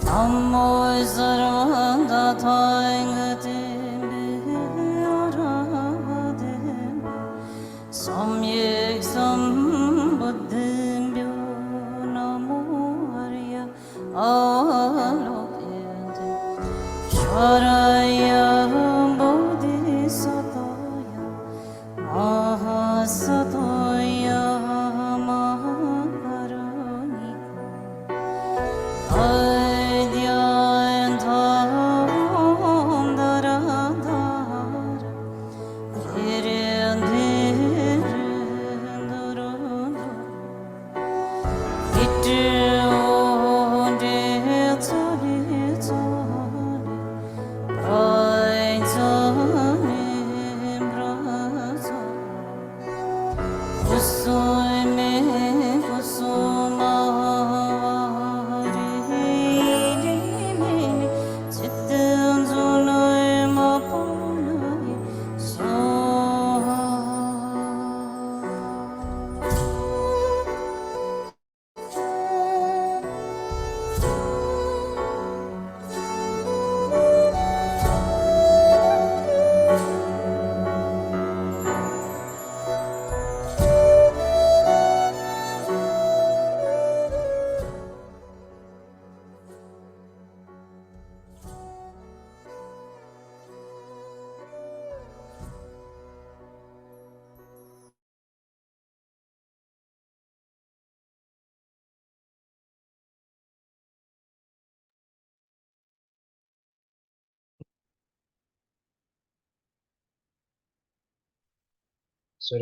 Namo sarvanda thayangate arahate samyek sambuddhibhyo namo arya alokayate sharaya bodhisataya mahasataya mahakaruniko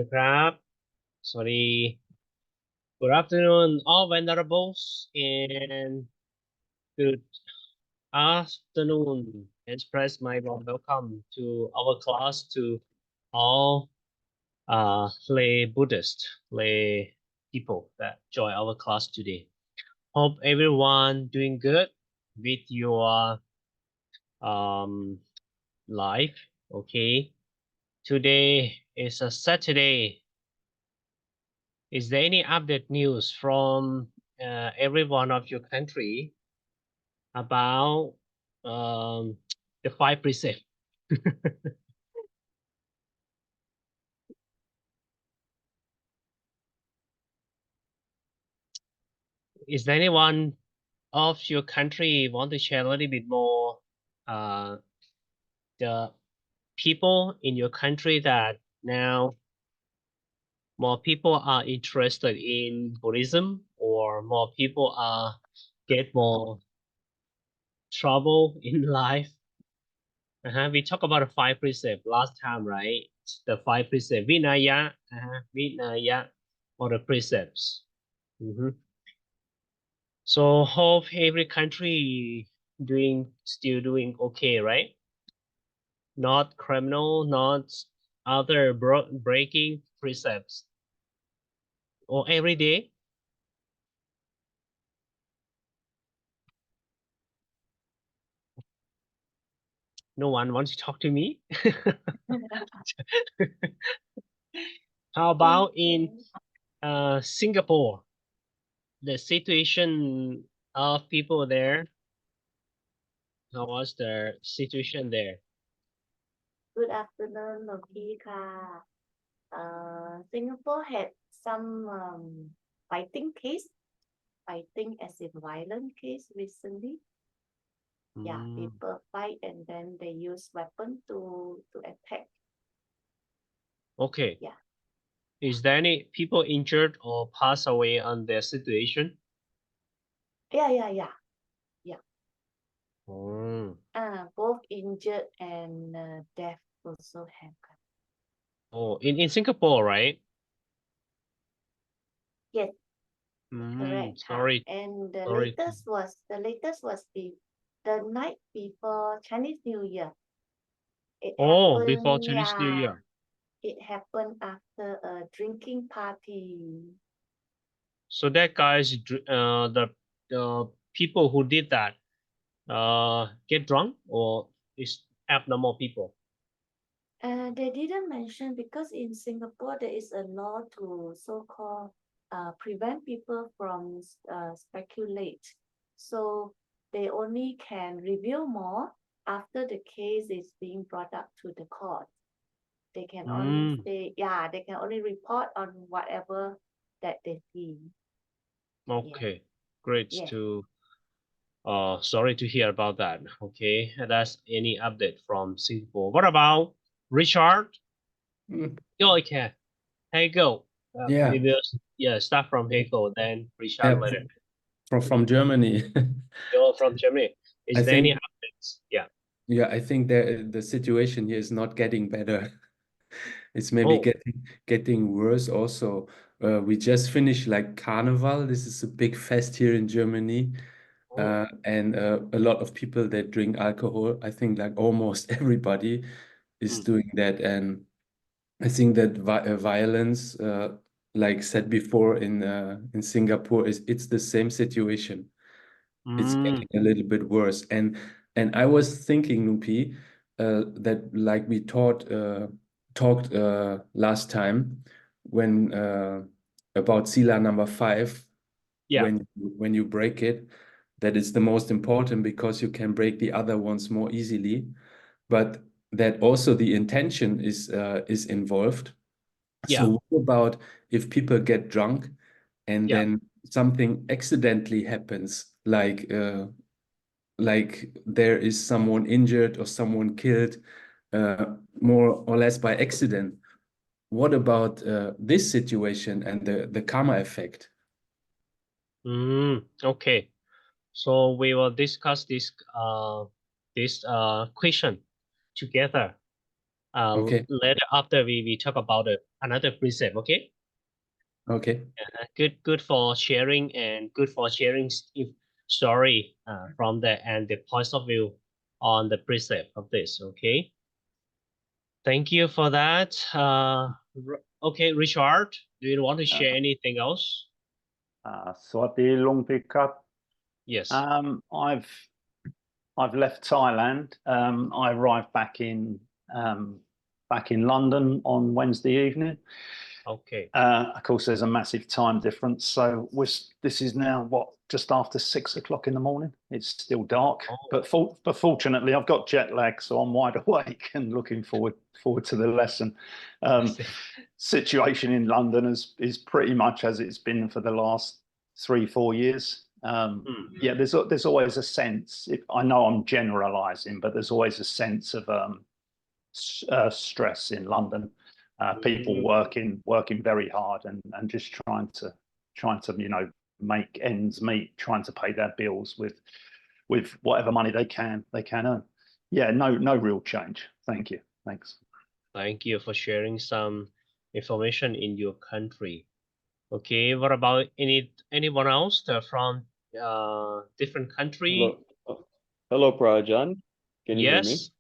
Krab. Sorry. Good afternoon, all venerables, and good afternoon. Express my warm welcome to our class to all lay Buddhist, lay people that join our class today. Hope everyone doing good with your um life. Okay. Today is a Saturday. Is there any update news from every one of your country about the 5 precepts? Is there anyone of your country want to share a little bit more the people in your country that now more people are interested in Buddhism, or more people are get more trouble in life? We talked about the 5 precepts last time, right? The 5 precepts, Vinaya, Vinaya, or the precepts. So hope every country still doing okay, right? Not criminal, not other breaking precepts. Or every day. No one wants to talk to me. How about in Singapore? The situation of people there. How was the situation there? Good afternoon, Loki. Singapore had some fighting case, fighting as in violent case recently. Yeah, people fight and then they use weapon to attack. Okay. Yeah. Is there any people injured or pass away on their situation? Yeah. Oh, Both injured and death also have. oh, in Singapore, right? Yes, correct. Sorry, And the sorry. latest was the night before Chinese New Year. It Oh, before happened, Chinese New yeah. Year. It happened after a drinking party. So that guys, the people who did that, get drunk, or is abnormal people? They didn't mention because in Singapore there is a law to so-called prevent people from speculate. So they only can reveal more after the case is being brought up to the court. They can only say, yeah, they can only report on whatever that they see. Okay, great Yeah. to sorry to hear about that. Okay, that's any update from Singapore. What about Richard? Go okay. Hegel. Yeah, Yeah, start from Hegel, then Richard yeah, later. from Germany. You're from Germany. I Is there any think, updates? Yeah. yeah, I think the situation here is not getting better. It's maybe Oh. getting worse also. We just finished like Carnival. This is a big fest here in Germany. Oh. And a lot of people that drink alcohol. I think like almost everybody is doing that. And I think that violence, like said before in Singapore, it's the same situation. It's getting a little bit worse. And I was thinking, Nupi, that like we talked last time when about Sila number 5, Yeah. when you break it, that is the most important because you can break the other ones more easily. But that also the intention is involved. Yeah. So what about if people get drunk and Yeah. then something accidentally happens, like there is someone injured or someone killed, more or less by accident? What about this situation and the karma effect? Okay. So we will discuss this question together Okay, later after we talk about another precept. Okay. okay. Good for sharing and good for sharing story from the and the points of view on the precept of this. Okay. Thank you for that. Okay, Richard, do you want to share anything else? สวัสดีลุงพิกครับ Yes. I've left Thailand. I arrived back in London on Wednesday evening. Okay. Of course, there's a massive time difference, so this is now just after 6 o'clock in the morning. It's still dark, but fortunately, I've got jet lag, so I'm wide awake and looking forward to the lesson. Situation in London is pretty much as it's been for the last 3-4 years. Yeah, there's always a sense. I know I'm generalizing, but there's always a sense of stress in London. People working very hard and just trying to make ends meet, trying to pay their bills with whatever money they can earn. Yeah, no real change. Thank you. Thanks. Thank you for sharing some information in your country. Okay, what about anyone else from different country? Hello, Prajan. Can you hear me? Yes.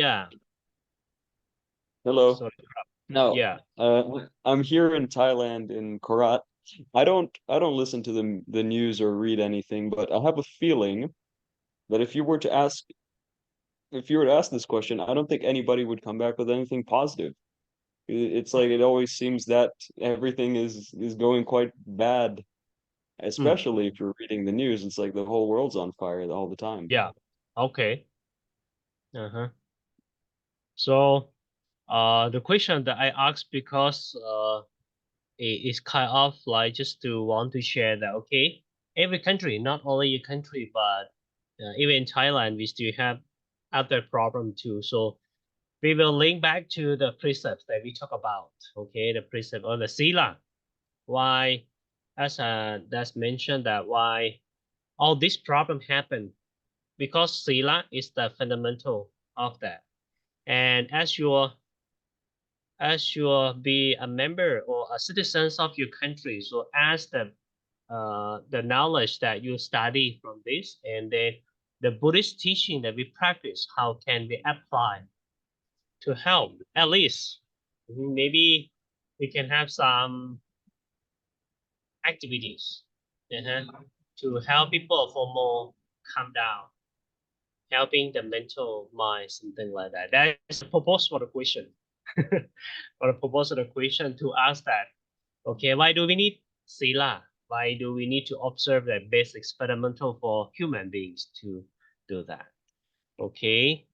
Yeah. Hello. Sorry. Now, Yeah. I'm here in Thailand in Korat. I don't listen to the news or read anything, but I have a feeling that if you were to ask this question, I don't think anybody would come back with anything positive. It's like it always seems that everything is going quite bad, especially if you're reading the news. It's like the whole world's on fire all the time. Yeah. Okay. So the question that I asked because it is kind of like just to want to share that okay, every country, not only your country, but even in Thailand, we still have other problem too. So we will link back to the precepts that we talk about. Okay, the precept on the sila. Why, as that's mentioned that why all this problem happen because sila is the fundamental of that. And as you be a member or a citizen of your country, so as the knowledge that you study from this, and then the Buddhist teaching that we practice, how can we apply to help? At least maybe we can have some activities to help people for more calm down, helping the mental mind, something like that. That is the purpose for the question. For the purpose of the question to ask that, okay, why do we need sila? Why do we need to observe that base experimental for human beings to do that? Okay.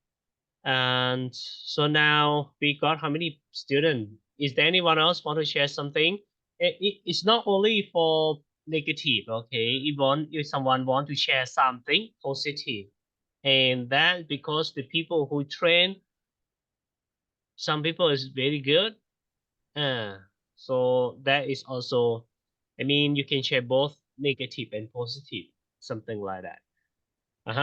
And so now we got how many students? Is there anyone else want to share something? It's not only for negative, okay? Even if someone want to share something positive, and that because the people who train, some people is very good. So that is also, I mean, you can share both negative and positive, something like that.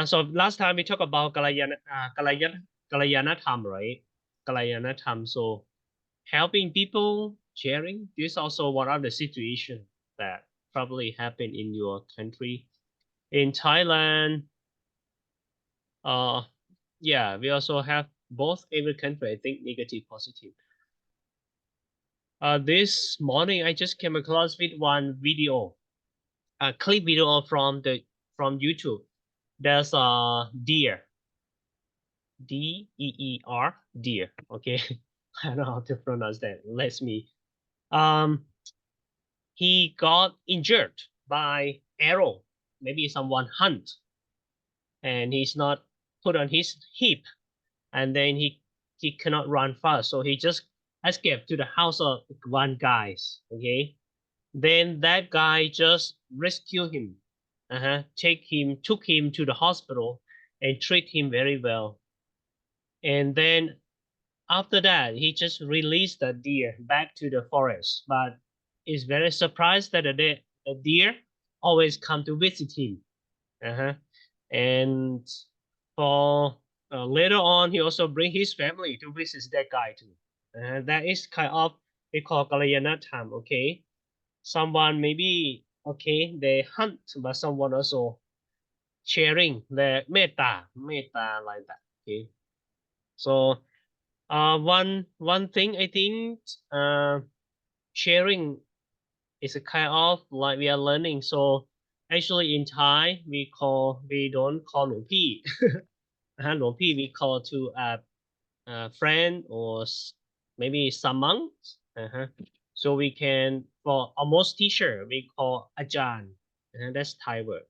So last time we talked about Kalayanatham, right? Kalayanatham. So helping people, sharing. This is also one of the situations that probably happen in your country. In Thailand, yeah, we also have both every country, I think, negative, positive. This morning I just came across with one video, a clip video from YouTube. There's a deer, D-E-E-R, deer. Okay, I don't know how to pronounce that. Let me. He got injured by arrow. Maybe someone hunt, and he's not put on his hip, and then he cannot run fast, so he just escaped to the house of one guy. Okay, then that guy just rescued him, took him to the hospital and treat him very well. And then after that, he just released the deer back to the forest, but is very surprised that the deer always come to visit him. And for later on, he also bring his family to visit that guy too. That is kind of, we call Kalayanatham, okay? Someone maybe, okay, they hunt, but someone also sharing their metta like that, okay? So one thing I think sharing is a kind of like we are learning. So actually in Thai we don't call หลวงพี่ หลวงพี่ we call to a friend or maybe some monks. So we can, for almost teacher we call อาจารย์ that's Thai word.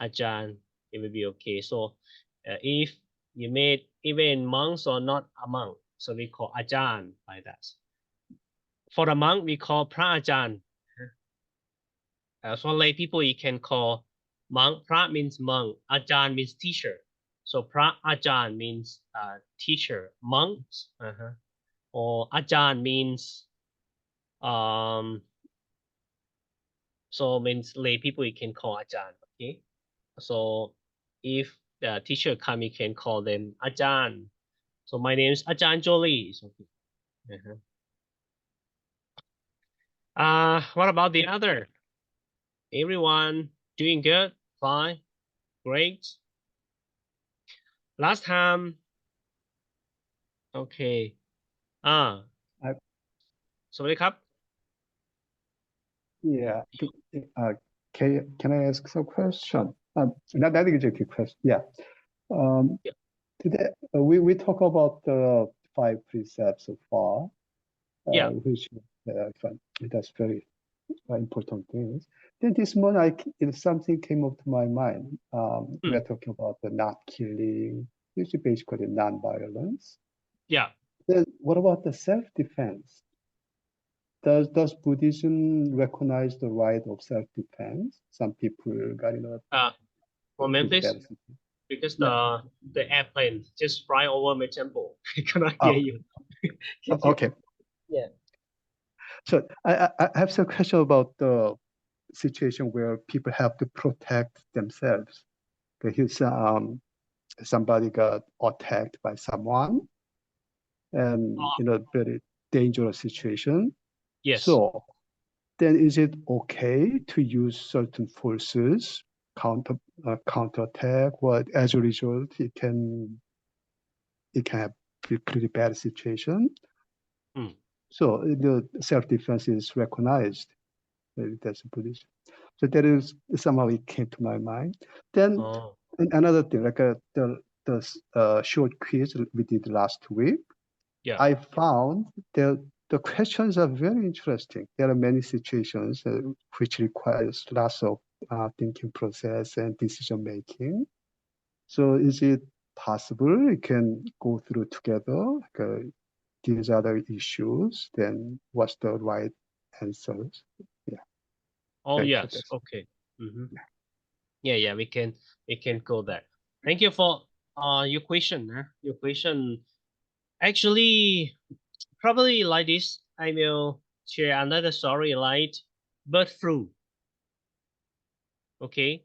อาจารย์ it will be okay. So if you made even monks or not a monk, so we call อาจารย์ like that. For the monk we call พระอาจารย์. For lay people you can call monk. พระ means monk, อาจารย์ means teacher. So พระ อาจารย์ means teacher. Monks, or อาจารย์ means so means lay people you can call อาจารย์. Okay, so if the teacher come you can call them อาจารย์. So my name is อาจารย์ Jolie. Okay. What about the other? Everyone doing good? Fine? Great? Last time, okay. สวัสดีครับ Yeah. Can I ask some question? Not a quick question. Yeah. Yeah. Today we talk about the 5 precepts so far. Yeah. Which that's very important things. Then this morning, something came up to my mind. We are talking about the not killing, which is basically non-violence. Yeah. Then what about the self-defense? Does Buddhism recognize the right of self-defense? Some people got Moment please, because the airplane just fly over my temple. I cannot hear you. Okay. Yeah. So I have some question about the situation where people have to protect themselves. Because somebody got attacked by someone, and very dangerous situation. Yes. So then is it okay to use certain forces, counterattack? What as a result it can have a pretty bad situation. So the self-defense is recognized. That's a Buddhism. So that is somehow it came to my mind. Then another thing, like the short quiz we did last week. Yeah. I found that the questions are very interesting. There are many situations which requires lots of thinking process and decision making. So is it possible we can go through together these other issues? Then what's the right answers? Yeah. Oh Thank you. yes, okay. Yeah, we can go there. Thank you for your question. Your question actually probably like this. I will share another story like bird flu. Okay,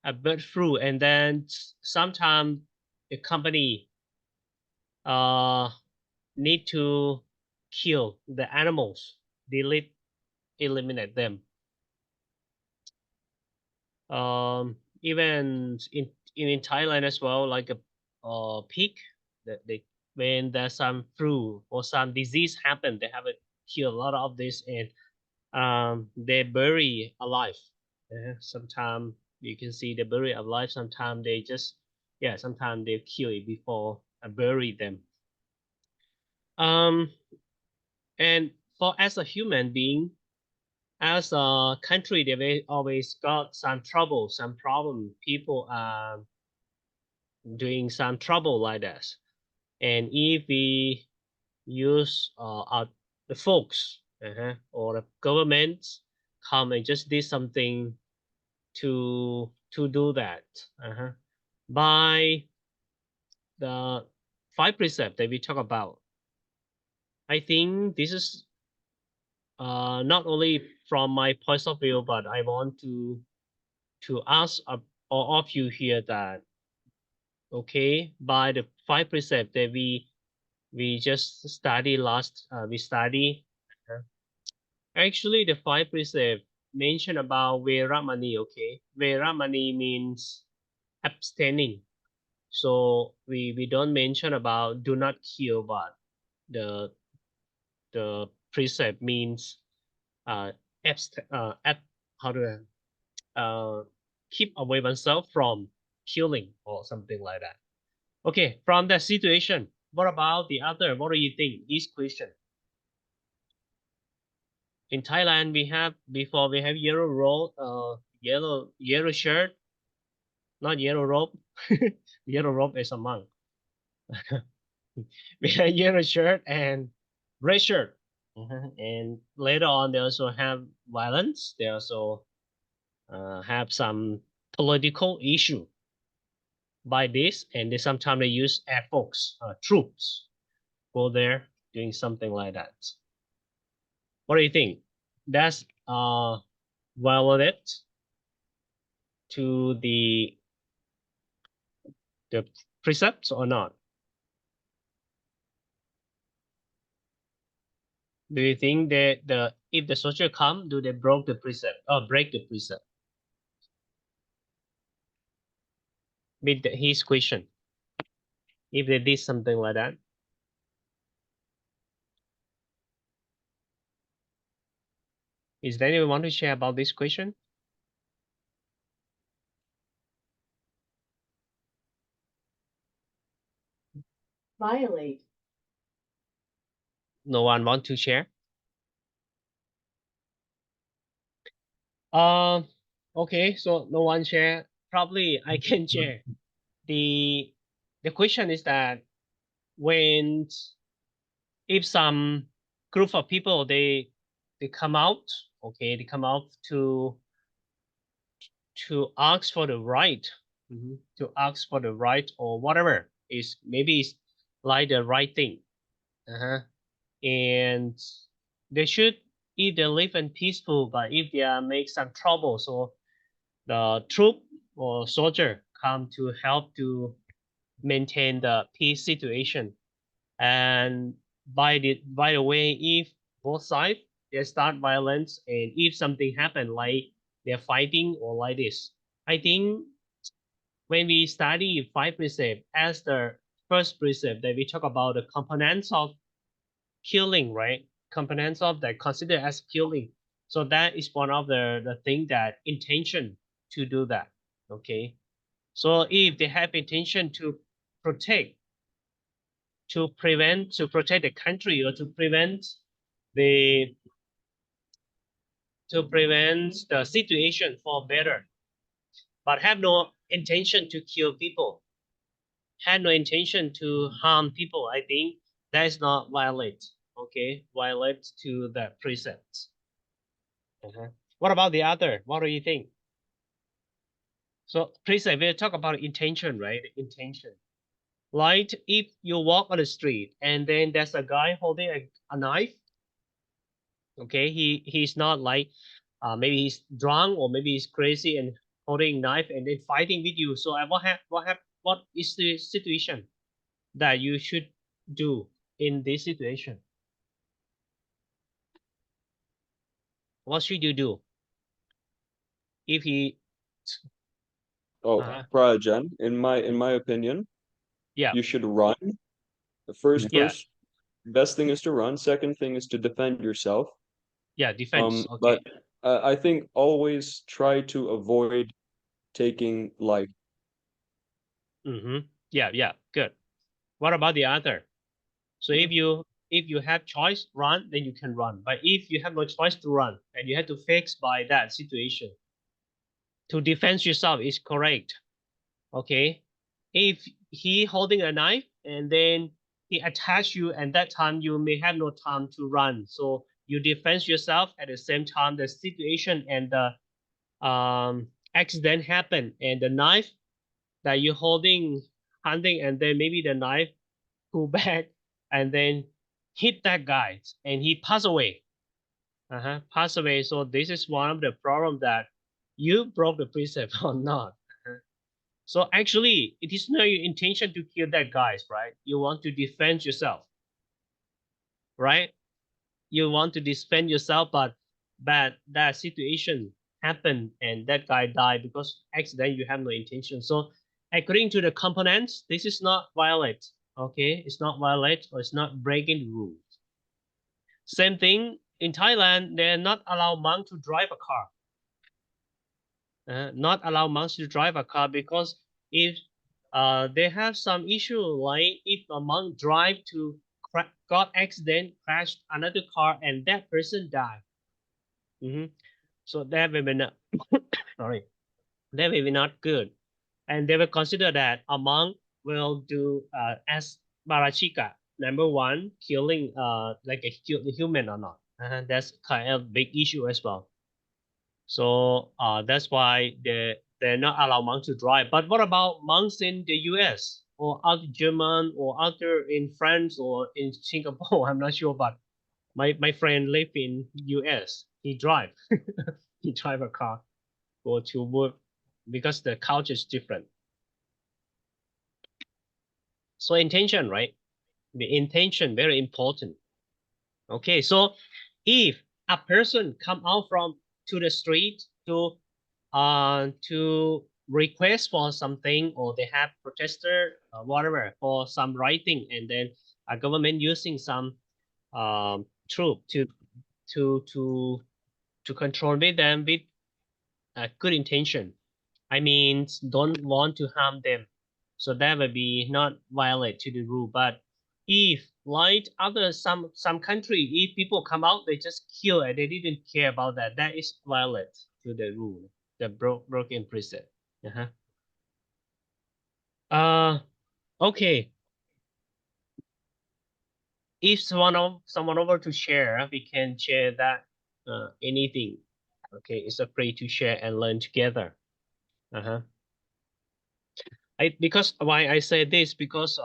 a bird flu, and then sometimes the company need to kill the animals, eliminate them. Even in Thailand as well, like a pig that when there's some flu or some disease happen, they have kill a lot of this, and they bury alive. Sometimes you can see they bury alive. Sometimes they just sometimes they kill it before bury them. And for as a human being, as a country, they always got some trouble, some problem. People are doing some trouble like that. And if we use the folks or the government come and just did something to do that by the 5 precepts that we talk about, I think this is not only from my point of view, but I want to ask all of you here that okay, by the 5 precepts that we just study last we study actually the 5 precepts mention about Veramani. Okay, Veramani means abstaining. So we don't mention about do not kill, but the precept means how do I keep away oneself from killing or something like that. Okay, from that situation, what about the other? What do you think? This question. In Thailand, we have yellow robe, yellow shirt, not yellow robe. Yellow robe is a monk. We have yellow shirt and red shirt. And later on, they also have violence. They also have some political issue by this, and they sometimes they use air force troops go there doing something like that. What do you think? That's violate to the precepts or not? Do you think that if the soldier come, do they break the precept or break the precept? With his question, if they did something like that. Is there anyone want to share about this question? Violate. No one want to share? Okay, so no one share. Probably I can share. The question is that when if some group of people they come out, okay, they come out to ask for the right, to ask for the right or whatever is maybe it's like the right thing, and they should if they live in peaceful, but if they make some trouble, so the troop or soldier come to help to maintain the peace situation. And by the way, if both sides they start violence and if something happen like they're fighting or like this, I think when we study 5 precepts as the first precept that we talk about the components of killing, right? Components of that considered as killing. So that is one of the thing that intention to do that. Okay. So if they have intention to protect, to protect the country or to prevent they to prevent the situation for better, but have no intention to kill people, had no intention to harm people. I think that is not violate. Okay, violate to the precepts. What about the other? What do you think? So precept, we talk about intention, right? Intention. Like if you walk on the street and then there's a guy holding a knife. Okay, he's not like maybe he's drunk or maybe he's crazy and holding a knife and then fighting with you. So what is the situation that you should do in this situation? What should you do if he? Oh, Prajan, in my opinion, Yeah, you should run. The first yeah, best thing is to run. Second thing is to defend yourself. yeah. Defense. Okay. But I think always try to avoid taking life. Yeah, yeah. Good. What about the other? So if you have choice, run, then you can run. But if you have no choice to run and you have to fix by that situation, to defend yourself is correct. Okay. If he holding a knife and then he attacks you, and that time you may have no time to run. So you defend yourself at the same time the situation and the accident happen, and the knife that you're holding, hunting, and then maybe the knife pull back and then hit that guy and he passed away. Passed away. So this is one of the problem that you broke the precept or not. So actually, it is not your intention to kill that guy, right? You want to defend yourself, right? You want to defend yourself, but that situation happened and that guy died because accident. You have no intention. So according to the components, this is not violate. Okay, it's not violate or it's not breaking the rules. Same thing in Thailand, they're not allow monks to drive a car. Not allow monks to drive a car because if they have some issue, like if a monk drive to got accident, crashed another car, and that person died. So that will be not sorry, that will be not good, and they will consider that a monk will do as barachika. Number one, killing like a human or not. That's kind of big issue as well. So that's why they're not allow monks to drive. But what about monks in the U.S. or other German or other in France or in Singapore? I'm not sure, but my friend live in U.S. He drive he drive a car, go to work because the culture is different. So intention, right? The intention very important. Okay, so if a person come out from to the street to request for something, or they have protester whatever for some writing, and then a government using some troop to control with them with a good intention. I mean, don't want to harm them. So that would be not violate to the rule. But if like other some country, if people come out, they just kill and they didn't care about that, that is violate to the rule, the broken precept. Okay. If someone over to share, we can share that anything. Okay, it's a free to share and learn together. Because why I say this, because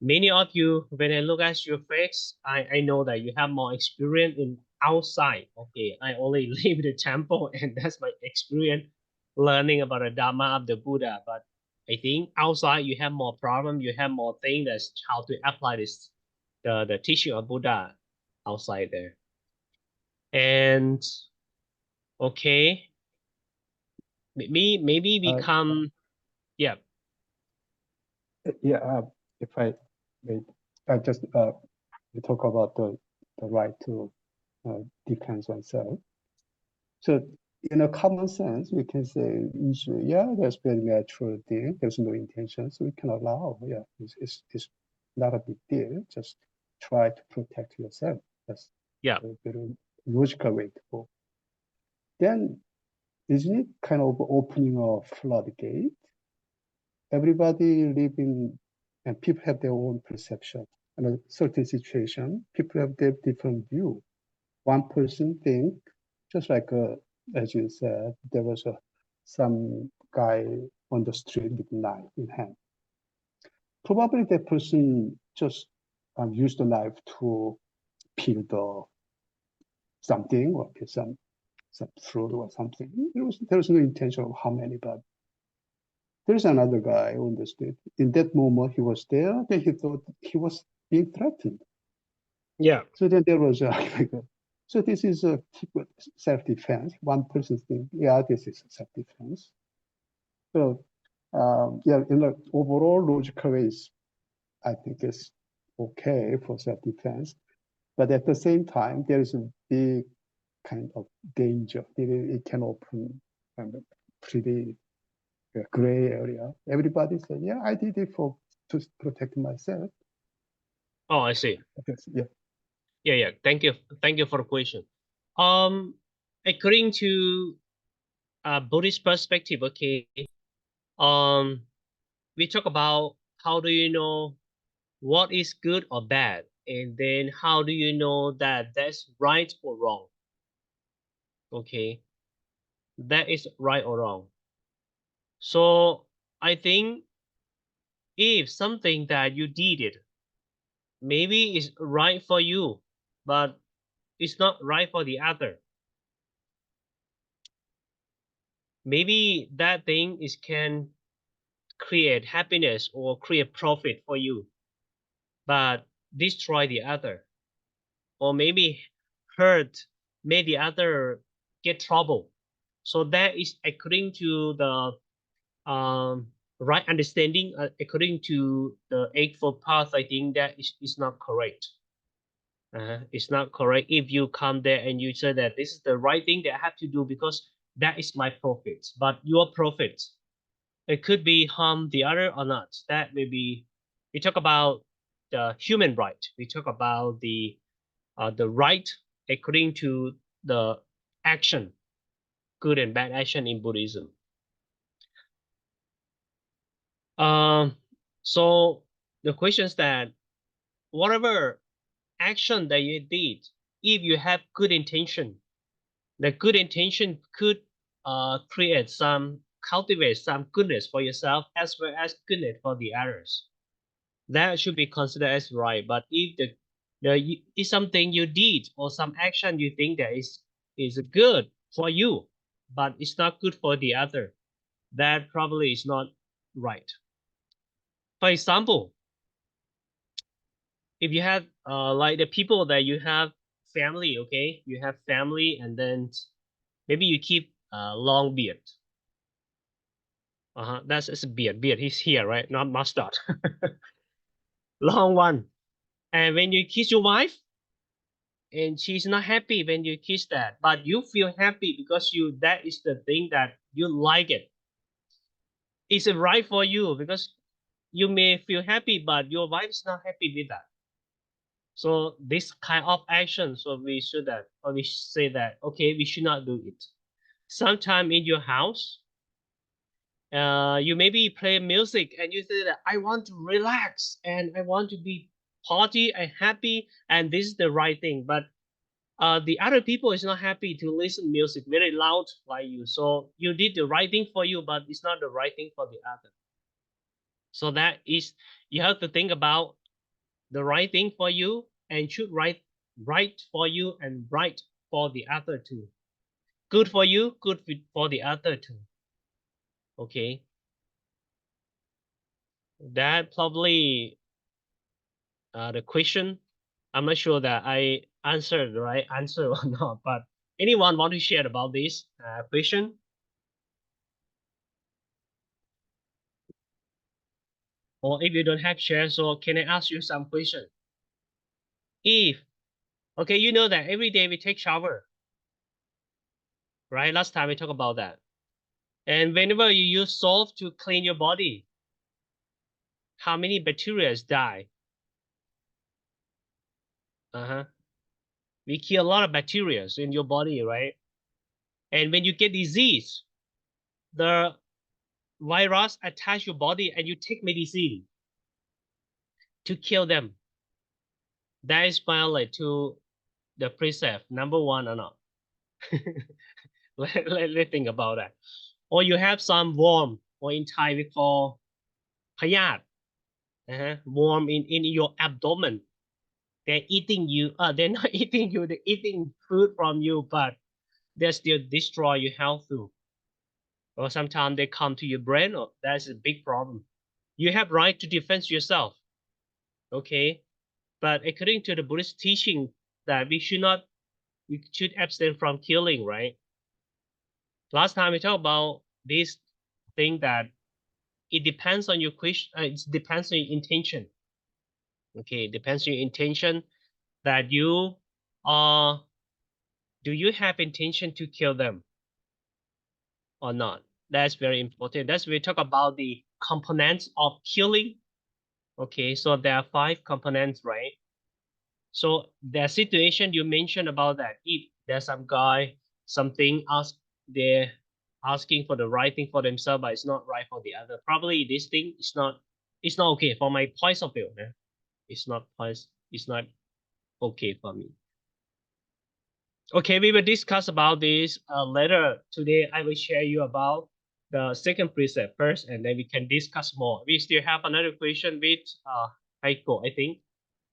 many of you, when I look at your face, I know that you have more experience in outside. Okay, I only live in the temple and that's my experience learning about the Dharma of the Buddha. But I think outside you have more problem, you have more things that's how to apply this the teaching of Buddha outside there. And okay, maybe we come, yeah. Yeah, if I may, I just talk about the right to defend oneself. So, in a common sense, we can say usually, yeah, that's very natural thing. There's no intention, so we can allow. Yeah, it's not a big deal. Just try to protect yourself. Yes. Yeah. Very logical way to go. Then isn't it kind of opening a floodgate? Everybody living and people have their own perception. In a certain situation, people have their different view. One person think, just like as you said, there was some guy on the street with a knife in hand. Probably that person just used the knife to peel the something or peel some fruit or something. There was no intention of harm anybody. There's another guy on the street. In that moment, he was there. Then he thought he was being threatened. Yeah. So then there was so this is a self-defense. One person thinks, yeah, this is self-defense. So yeah, in the overall logical ways, I think it's okay for self-defense. But at the same time, there is a big kind of danger. It can open kind of pretty gray area. Everybody said, yeah, I did it to protect myself. Oh, I see. Yeah. Yeah. Thank you for the question. According to Buddhist perspective, okay. We talk about how do you know what is good or bad, and then how do you know that that's right or wrong? Okay, that is right or wrong. So I think if something that you did it maybe is right for you, but it's not right for the other. Maybe that thing is can create happiness or create profit for you, but destroy the other, or maybe hurt, make the other get trouble. So that is according to the right understanding, according to the Eightfold Path. I think that is not correct. It's not correct if you come there and you say that this is the right thing that I have to do because that is my profit. But your profit, it could be harm the other or not. That may be. We talk about the human right. We talk about the right according to the action, good and bad action in Buddhism. So the question is that whatever action that you did, if you have good intention, the good intention could cultivate some goodness for yourself as well as goodness for the others. That should be considered as right. But if the is something you did or some action you think that is good for you, but it's not good for the other, that probably is not right. For example, if you have like the people that you have family, okay, you have family, and then maybe you keep long beard. That's a beard. Beard, he's here, right? Not mustache. Long one. And when you kiss your wife, and she's not happy when you kiss that, but you feel happy because that is the thing that you like it. It's right for you because you may feel happy, but your wife is not happy with that. So this kind of action, so we should that, or we say that, okay, we should not do it. Sometime in your house, you maybe play music and you say that I want to relax and I want to be party and happy, and this is the right thing. But the other people is not happy to listen music very loud like you. So you did the right thing for you, but it's not the right thing for the other. So that is, you have to think about the right thing for you and should right for you and right for the other too. Good for you, good for the other too. Okay. That probably the question. I'm not sure that I answered the right answer or not, but anyone want to share about this question? Or if you don't have share, so can I ask you some question? If, okay, you know that every day we take shower, right? Last time we talked about that. And whenever you use soap to clean your body, how many bacteria die? We kill a lot of bacteria in your body, right? And when you get disease, the virus attach your body and you take medicine to kill them. That is violate to the precept number 1 or not. Let's think about that. Or you have some worm, or in Thai we call payat, worm in your abdomen. They're eating you. They're not eating you. They're eating food from you, but they still destroy your health too. Or sometimes they come to your brain. Or that's a big problem. You have right to defend yourself. Okay, but according to the Buddhist teaching, that we should abstain from killing, right? Last time we talked about this thing that it depends on your question. It depends on your intention. Okay, it depends on your intention that you do you have intention to kill them or not? That's very important. That's we talk about the components of killing. Okay, so there are 5 components, right? So the situation you mentioned about that, if there's some guy, something they're asking for the right thing for themselves, but it's not right for the other. Probably this thing is not, it's not okay for my point of view. It's not okay for me. Okay, we will discuss about this later. Today, I will share you about the second precept first, and then we can discuss more. We still have another question with Heiko, I think,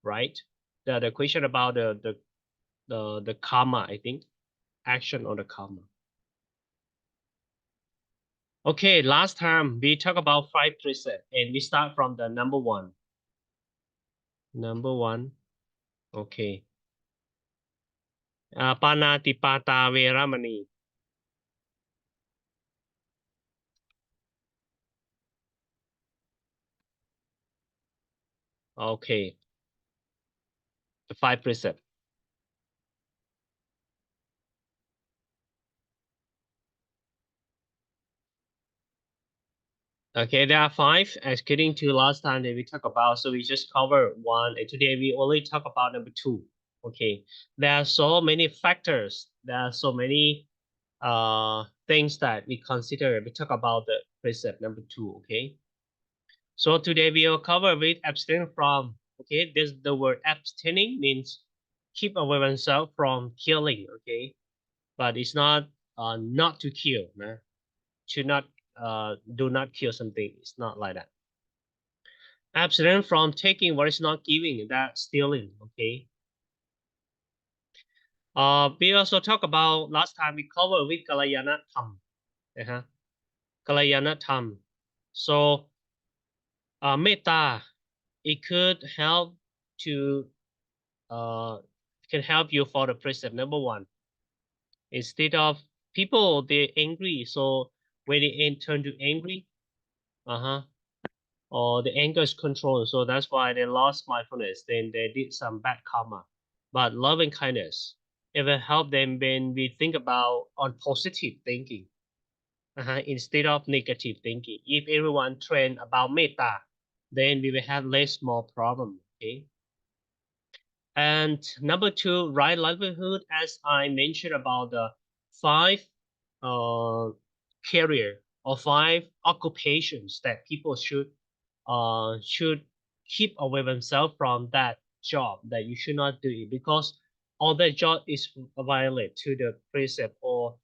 right? The question about the karma, I think, action on the karma. Okay, last time we talked about 5 precepts, and we start from the number 1. Number 1, okay. Panatipata Veramani. Okay, the 5 precepts. Okay, there are 5 according to last time that we talked about. So we just cover 1, and today we only talk about number 2. Okay, there are so many factors. There are so many things that we consider. We talk about the precept number 2. Okay, so today we will cover with abstain from. Okay, this the word abstaining means keep away oneself from killing. Okay, but it's not not to kill. Nah? Should not do not kill something. It's not like that. Abstain from taking what is not giving, that's stealing. Okay. We also talk about last time we covered with Kalayana Tham. Kalayana Tham. So metta, it could help to can help you for the precept number 1. Instead of people they're angry, so when they turn to angry, or the anger is controlled, so that's why they lost mindfulness, then they did some bad karma. But loving kindness, it will help them when we think about on positive thinking instead of negative thinking. If everyone train about metta, then we will have less more problem. Okay. And number 2, right livelihood, as I mentioned about the 5 career or 5 occupations that people should keep away themselves from that job, that you should not do it, because all that job is violate to the precept or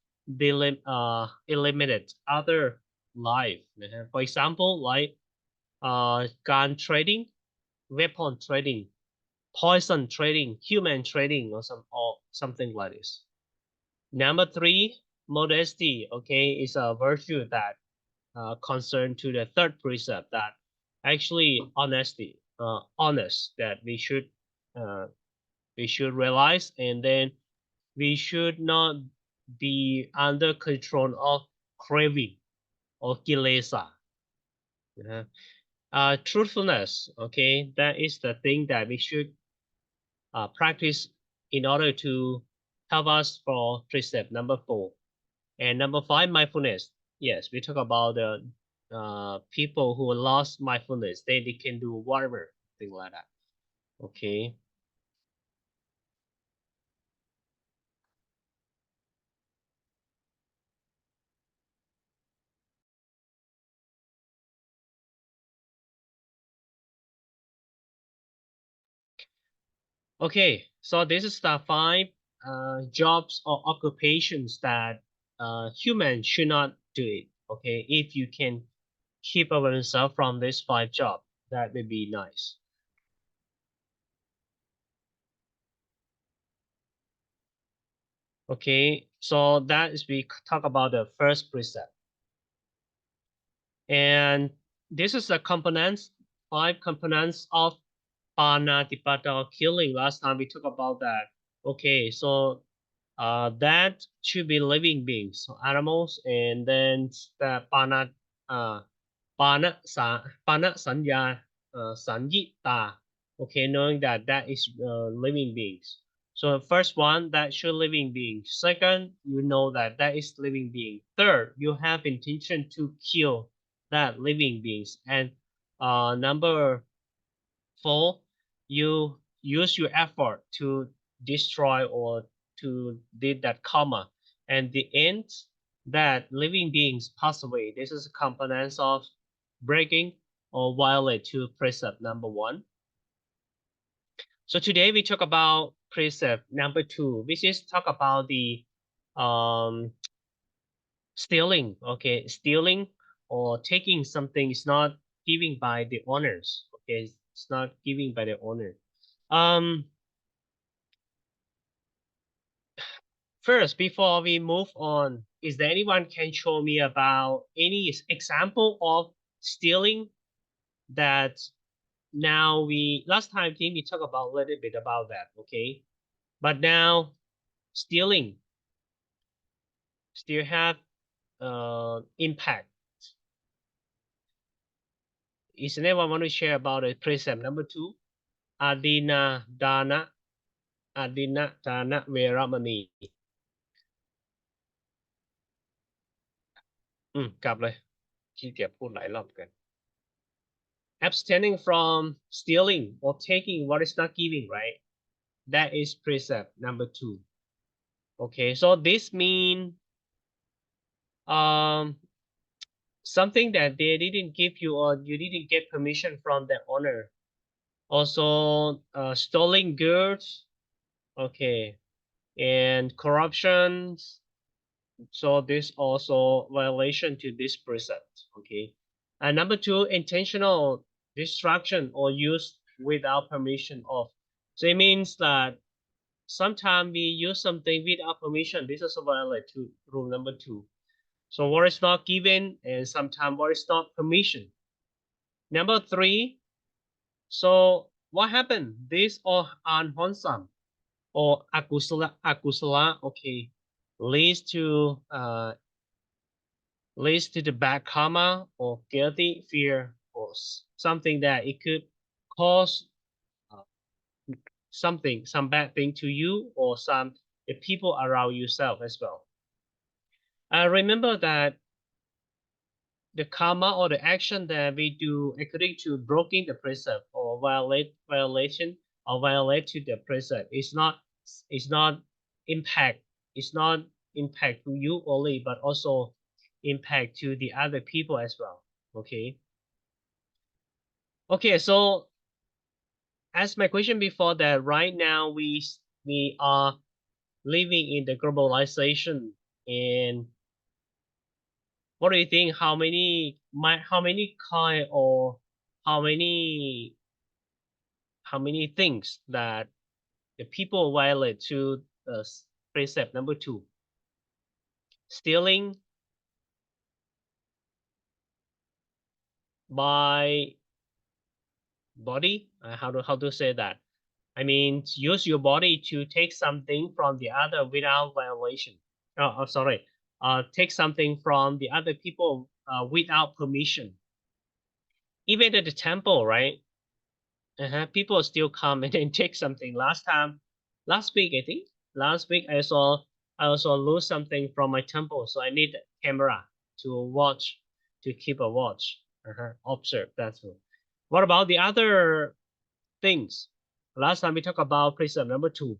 eliminate other life. For example, like gun trading, weapon trading, poison trading, human trading, or something like this. Number 3, modesty. Okay, is a virtue that concern to the 3rd precept, that actually honesty, honest, that we should realize, and then we should not be under control of craving or kilesa. Truthfulness. Okay, that is the thing that we should practice in order to help us for precept number 4. And number 5, mindfulness. Yes, we talk about the people who lost mindfulness. They can do whatever, thing like that. Okay. Okay, so this is the 5 jobs or occupations that humans should not do it. Okay, if you can keep yourself from this 5 jobs, that would be nice. Okay, so that is we talk about the first precept. And this is the components, 5 components of Panatipata killing. Last time we talked about that. Okay, so that should be living beings, so animals, and then the pana sanya sanyita. Okay, knowing that that is living beings. So first one, that should living being. Second, you know that that is living being. Third, you have intention to kill that living beings. And number 4, you use your effort to destroy or to did that karma. And the end, that living beings pass away. This is a component of breaking or violate to precept number 1. So today we talk about precept number 2, which is talk about the stealing. Okay, stealing or taking something is not giving by the owners. Okay, it's not giving by the owner. First, before we move on, is there anyone can show me about any example of stealing that now last time I think we talked about a little bit about that, okay? But now stealing still have impact. Is anyone want to share about it? Precept number 2, Adina Dana Veramani. กลับเลยขี้เกียจพูดหลายรอบเกิน abstaining from stealing or taking what is not giving, right? That is precept number 2. Okay, so this means something that they didn't give you or you didn't get permission from the owner. Also, stolen goods, okay, and corruption. So this also violation to this precept, okay. And number 2, intentional destruction or use without permission of. So it means that sometimes we use something without permission. This is a violate to rule number 2. So what is not given and sometimes what is not permission. Number 3, so what happened? This or unwholesome or akusala, okay, leads to the bad karma or guilty fear or something that it could cause some bad thing to you or the people around yourself as well. Remember that the karma or the action that we do according to breaking the precept or violation or violate to the precept is not impact. It's not impact to you only, but also impact to the other people as well. Okay, so as my question before that, right now we are living in the globalization, and what do you think? How many kind or how many things that the people violate to precept number 2? Stealing by body. How to say that? I mean, use your body to take something from the other without violation. Oh, sorry. Take something from the other people without permission. Even at the temple, right? People still come and then take something. Last week, I think. Last week, I also lose something from my temple, so I need a camera to watch, to keep a watch. Observe, that's all. What about the other things? Last time we talked about precept number 2.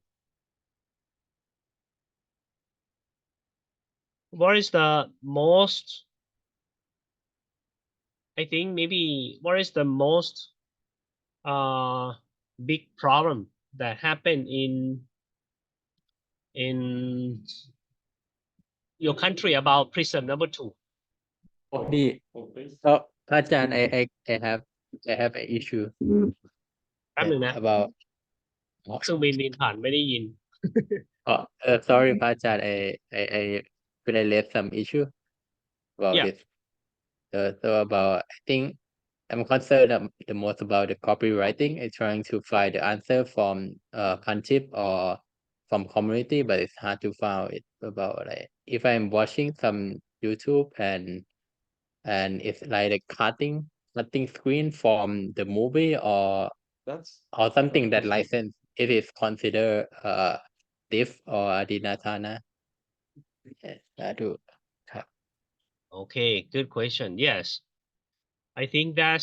What is the most, I think maybe, what is the most big problem that happened in your country about prison number 2? นี่ก็พระอาจารย์ I have an issue แป๊บหนึงนะ about เครื่องบินบินผ่านไม่ได้ยิน sorry พระอาจารย์ I could I raise some issue about Yeah. this so about I think I'm concerned the most about the copywriting and trying to find the answer from concept or from community, but it's hard to find it about like if I'm watching some YouTube and it's like a cutting screen from the movie or something that license it is considered thief or adinatana. That do. Okay, good question. Yes, I think that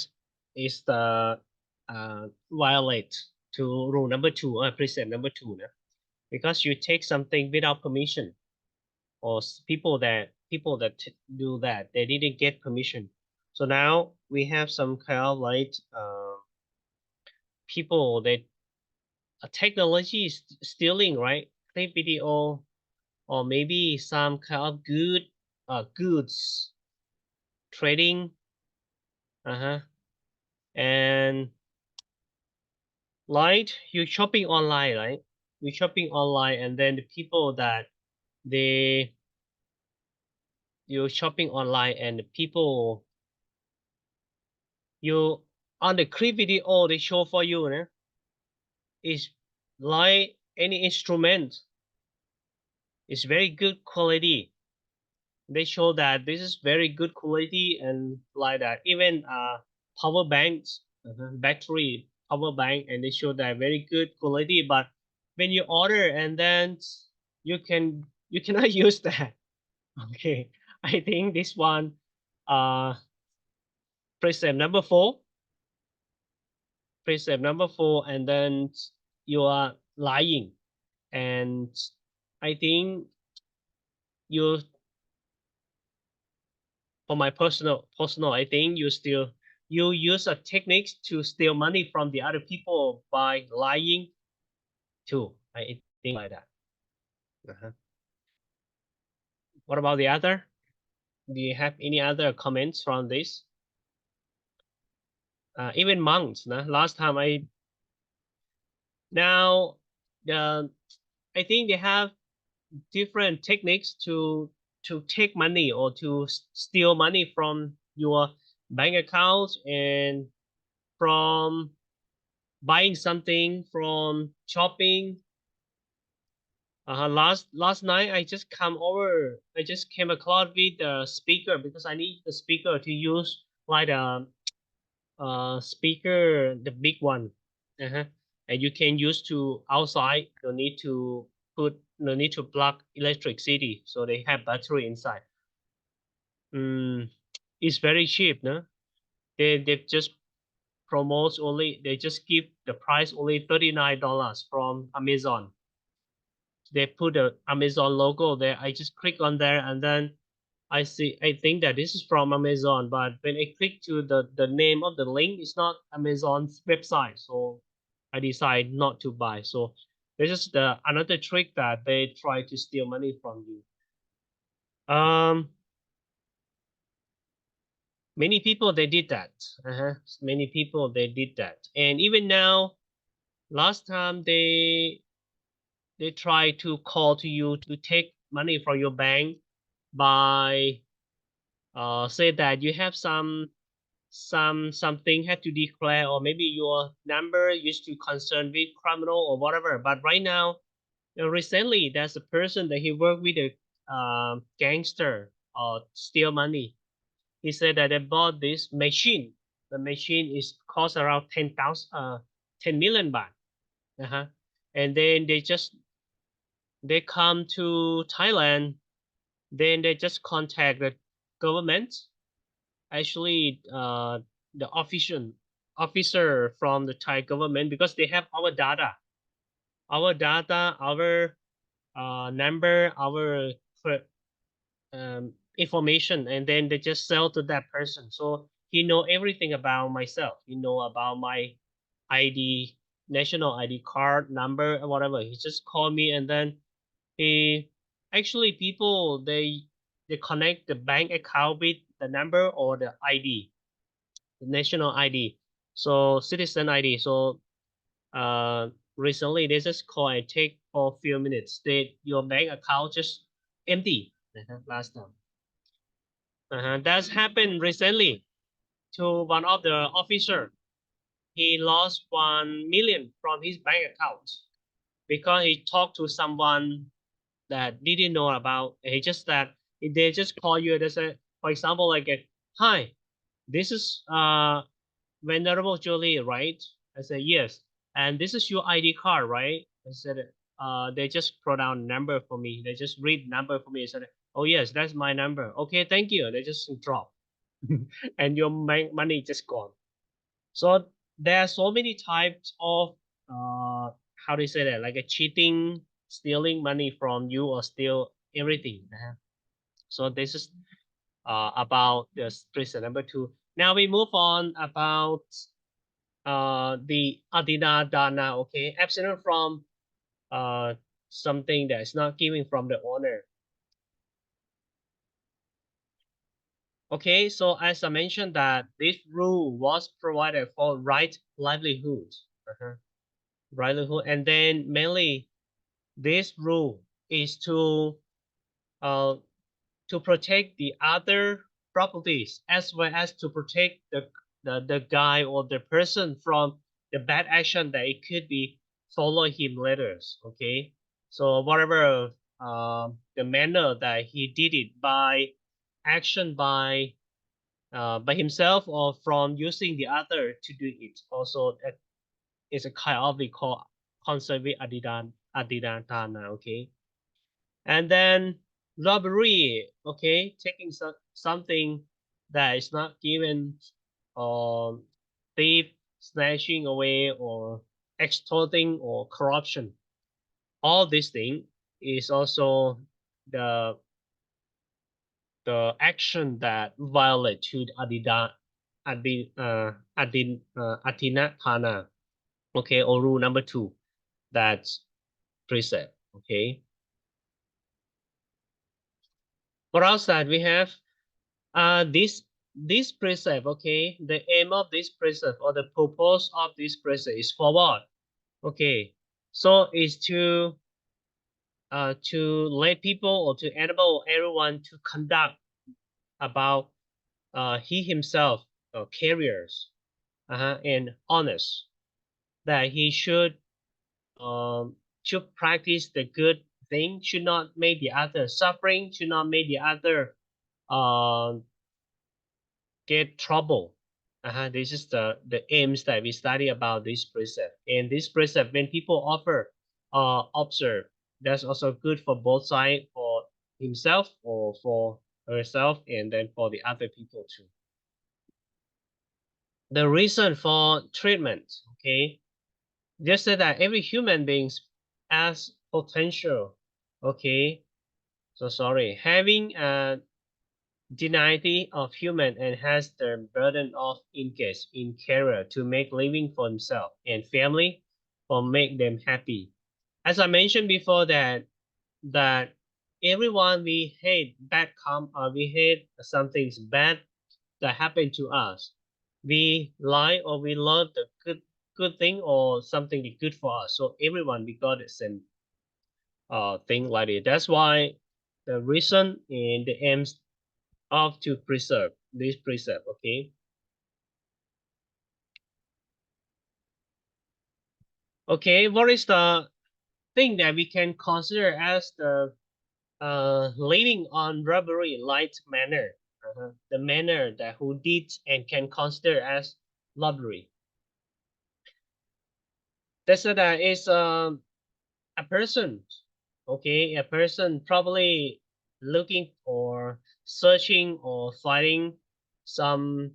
is the violate to rule number 2 or precept number 2 นะ? Because you take something without permission, or people that do that, they didn't get permission. So now we have some kind of like people that technology is stealing, right? Clip video, or maybe some kind of goods trading, and like you shopping online, right? You shopping online, and then the people that you're shopping online, and the people you on the clip video they show for you, is like any instrument. It's very good quality. They show that this is very good quality and like that. Even power banks, battery power bank, and they show that very good quality. But when you order and then you cannot use that. Okay, I think this one, precept number 4. Precept number 4, and then you are lying, and I think you, for my personal, I think you use a technique to steal money from the other people by lying too. I think like that. What about the other? Do you have any other comments from this? Even monks, last time now I think they have different techniques to take money or to steal money from your bank account and from buying something, from shopping. Last night I just came across with the speaker, because I need the speaker to use like a speaker, the big one, and you can use to outside. No need to plug electricity, so they have battery inside. It's very cheap, no? They just promote only, they just give the price only $39 from Amazon. They put the Amazon logo there. I just click on there, and then I think that this is from Amazon, but when I click to the name of the link, it's not Amazon's website, so I decide not to buy. So this is another trick that they try to steal money from you. Many people they did that. Many people they did that, and even now, last time they try to call to you to take money from your bank by say that you have something had to declare, or maybe your number used to concern with criminal or whatever. But right now, recently, there's a person that he worked with a gangster or steal money. He said that they bought this machine. The machine is cost around 10 million baht. And then they come to Thailand. Then they just contact the government. Actually, the officer from the Thai government, because they have our data, our number, our information, and then they just sell to that person. So he know everything about myself. He know about my ID, national ID card number or whatever. He just called me, and then he actually people they connect the bank account with the number or the ID, the national ID, so citizen ID. So recently they just call and take for a few minutes. Your bank account just empty. Last time. That's happened recently to one of the officer. He lost 1 million from his bank account because he talked to someone that didn't know about. He just that they just call you. They say, for example, like, hi, this is Venerable Jolie, right? I said yes, and this is your ID card, right? I said, they just put down number for me. They just read number for me. I said, oh yes, that's my number. Okay, thank you. They just drop, and your money just gone. So there are so many types of how do you say that, like a cheating, stealing money from you or steal everything. So this is about the prison number 2. Now we move on about the adina dana. Okay, abstinent from something that is not given from the owner. Okay, so as I mentioned that this rule was provided for right livelihood. Livelihood, and then mainly this rule is to protect the other properties as well as to protect the guy or the person from the bad action that it could be follow him later. Okay, so whatever the manner that he did it by action by himself or from using the other to do it, also is a kind of we call conserve adidantana. Okay, and then robbery. Okay, taking something that is not given, thief, snatching away, or extorting, or corruption. All these things is also the action that violate to Atina Thana. Okay, or rule number 2, that's precept. Okay. What else that we have? This precept. Okay, the aim of this precept or the purpose of this precept is for what? Okay, so is to let people or to animal everyone to conduct about he himself carriers and honest, that he should practice the good thing, should not make the other suffering, should not make the other get trouble. This is the aims that we study about this precept. And this precept, when people observe, that's also good for both sides, for himself or for herself, and then for the other people too. The reason for treatment. Okay, just say that every human being has potential. Okay, so sorry, having a dignity of human and has the burden of engage in career to make living for himself and family or make them happy. As I mentioned before that everyone we hate we hate something bad that happened to us. We like or we love the good thing or something good for us. So everyone we got the same thing like it. That's why the reason and the aims of to preserve this precept. Okay. Okay, what is the thing that we can consider as the living on robbery light manner? The manner that who did and can consider as robbery. That's that is a person. Okay, a person probably looking or searching or finding some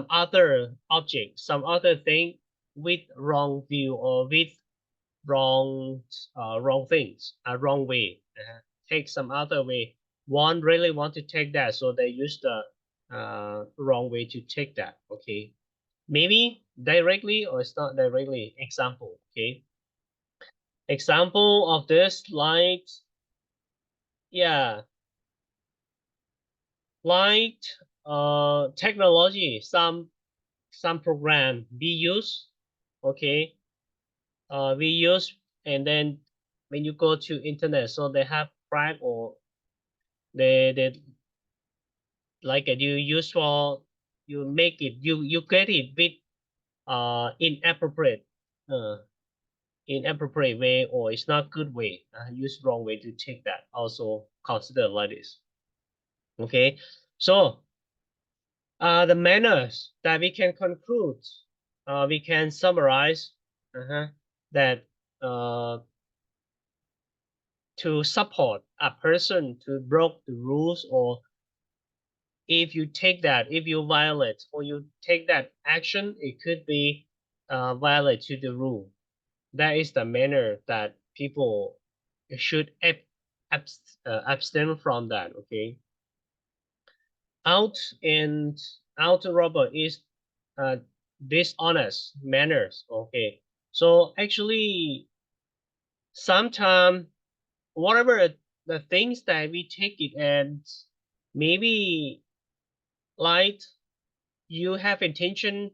other object, some other thing with wrong view or with wrong things, wrong way. Take some other way. One really want to take that, so they use the wrong way to take that. Okay. maybe directly or it's not directly. Example, okay. Example of this, like, yeah, like technology, some program we use, okay, we use, and then when you go to internet, so they have crack, or they like you use for, you make it, you get it with inappropriate inappropriate way, or it's not good way, use wrong way to take that, also consider like this. Okay, so the manners that we can conclude, we can summarize that to support a person to broke the rules, or if you take that, if you violate or you take that action, it could be violate to the rule. That is the manner that people should abstain from that. Okay. Out and out robber is dishonest manners. Okay. So actually, sometimes whatever the things that we take it, and maybe like you have intention,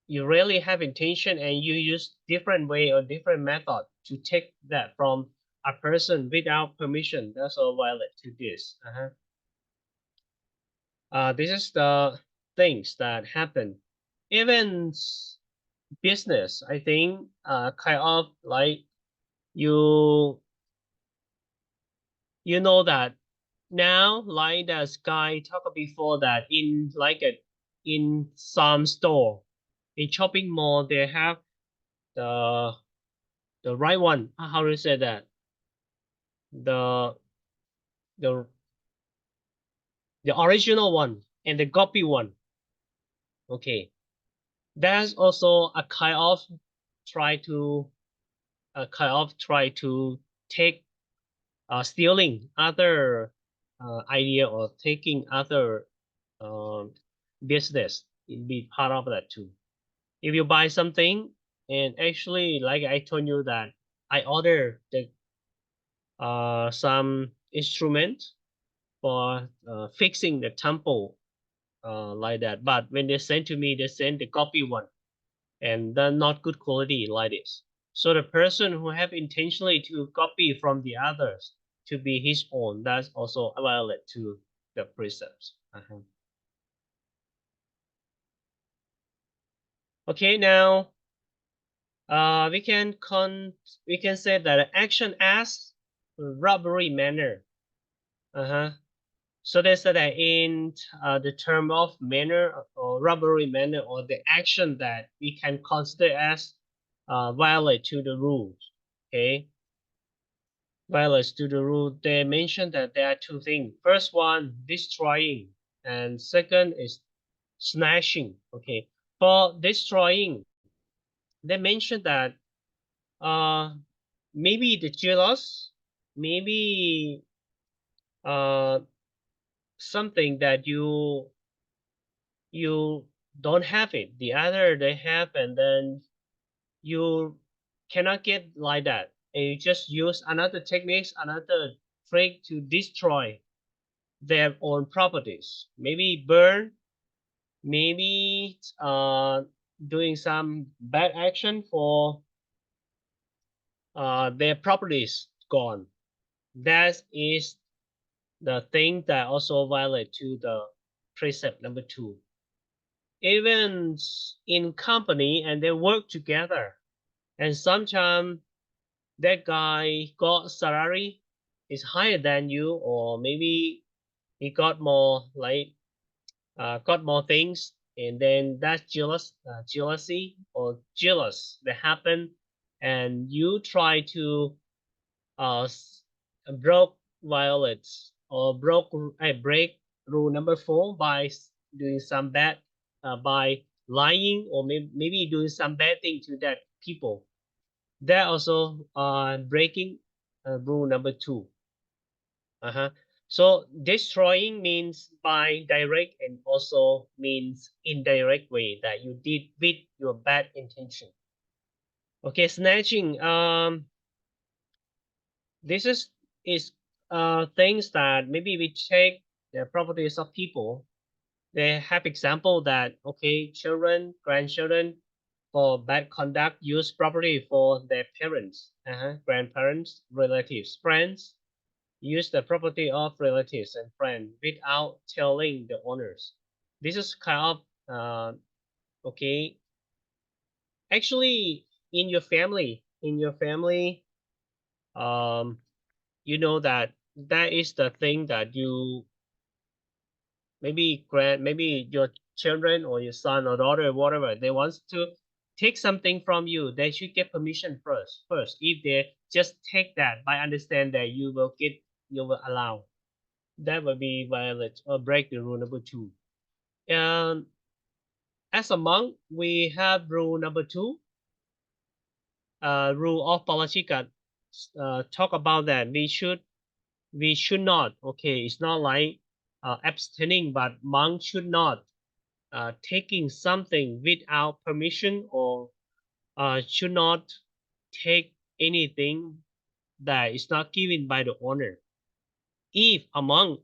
you really have intention, and you use different way or different method to take that from a person without permission, that's all violate to this. This is the things that happen. Even business, I think, kind of like you know that now, like the Sky talked before, that in like in some store, in shopping mall, they have the right one. How do you say that? The the original one and the copy one. Okay, that's also a kind of try to take stealing other idea, or taking other business. It be part of that too. If you buy something, and actually, like I told you that I order the some instrument for fixing the temple, like that, but when they send to me, they send the copy one, and they're not good quality like this. So the person who have intentionally to copy from the others to be his own, that's also violate to the precepts. Okay, now we can say that action as robbery manner. So they said that in the term of manner or robbery manner, or the action that we can consider as violate to the rules. Okay, violates to the rule. They mentioned that there are two things. First one, destroying, and second is snatching. Okay, for destroying, they mentioned that uh maybe the jealous, maybe uh something that you don't have it, the other they have, and then you cannot get like that, and you just use another techniques, another trick to destroy their own properties, maybe burn, maybe doing some bad action for their properties gone. That is the thing that also violate to the precept number 2. Even in company, and they work together, and sometimes that guy got salary is higher than you, or maybe he got more, like got more things, and then that's jealousy or jealous that happen, and you try to broke violates or break rule number 4 by doing some bad, by lying, or maybe doing some bad thing to that people. That also breaking rule number 2. So destroying means by direct and also means indirect way that you did with your bad intention. Okay, snatching. This is things that maybe we take the properties of people. They have example that okay, children, grandchildren for bad conduct use property for their parents, grandparents, relatives, friends use the property of relatives and friends without telling the owners. This is kind of okay. Actually, in your family, you know that that is the thing that you maybe your children or your son or daughter or whatever they want to take something from you, they should get permission first. If they just take that by understand that you will allow, that will be violate or break the rule number 2. And as a monk we have rule number 2, rule of Palachika, talk about that we should not, okay, it's not like abstaining, but monk should not taking something without permission or should not take anything that is not given by the owner. If a monk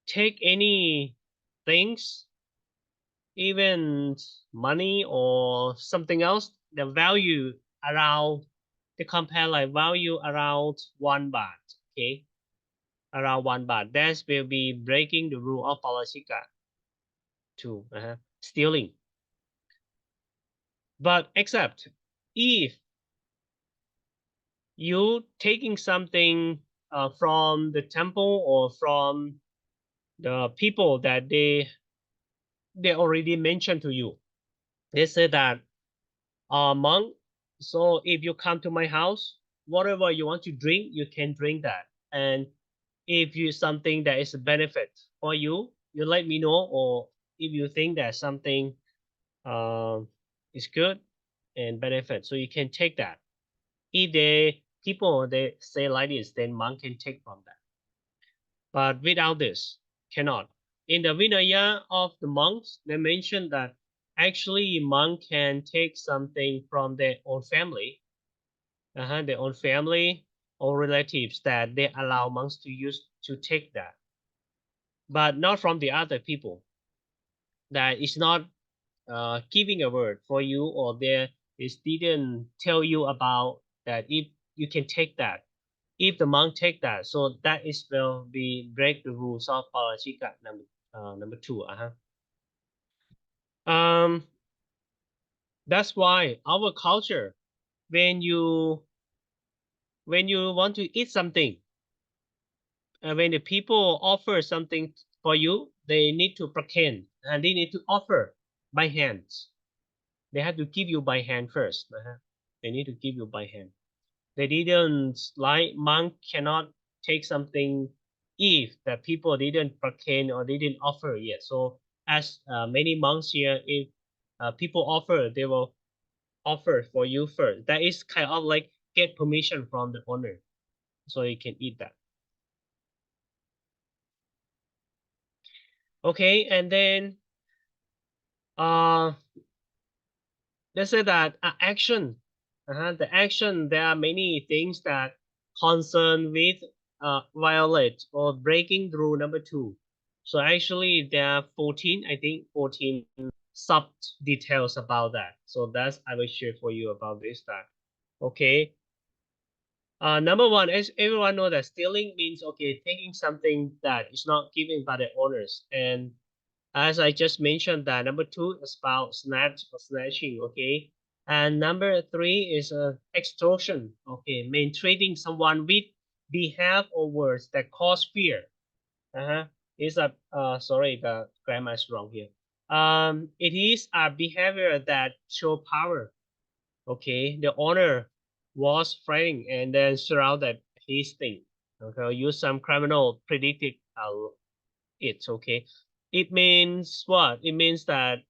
take any things, even money or something else, the value around the compare like value around 1 baht, okay, around 1 baht, that will be breaking the rule of Palachika too, stealing. But except if you taking something from the temple or from the people that they already mentioned to you, they say that monk, so if you come to my house, whatever you want to drink you can drink that, and if you something that is a benefit for you, you let me know, or if you think that something is good and benefit, so you can take that. If people they say like this, then monk can take from that. But without this, cannot. In the Vinaya of the monks, they mention that actually monk can take something from their own family, their own family or relatives that they allow monks to use to take that, but not from the other people. That is not giving a word for you, or they didn't tell you about that if you can take that. If the monk take that, so that is will be break the rules of Parachika number 2. That's why our culture, when you want to eat something, when the people offer something for you, they need to pretend and they need to offer by hands. They have to give you by hand first. They need to give you by hand. They didn't like monk cannot take something if the people didn't pretend or they didn't offer yet. So as many monks here, if people offer, they will offer for you first. That is kind of like get permission from the owner, so you can eat that. Okay, and then let's say that action. The action, there are many things that concern with violate or breaking rule number 2. So actually there are 14, I think 14 sub details about that. So that's I will share for you about this that. Okay. Number 1, as everyone know that stealing means okay, taking something that is not given by the owners. And as I just mentioned that number 2 is about snatching, okay. And number 3 is extortion, okay, mean treating someone with behalf or words that cause fear. It's a sorry, the grammar is wrong here. It is a behavior that show power. Okay, the owner was threatening and then surrounded his thing. Okay, use some criminal predicted it's okay. It means what? It means that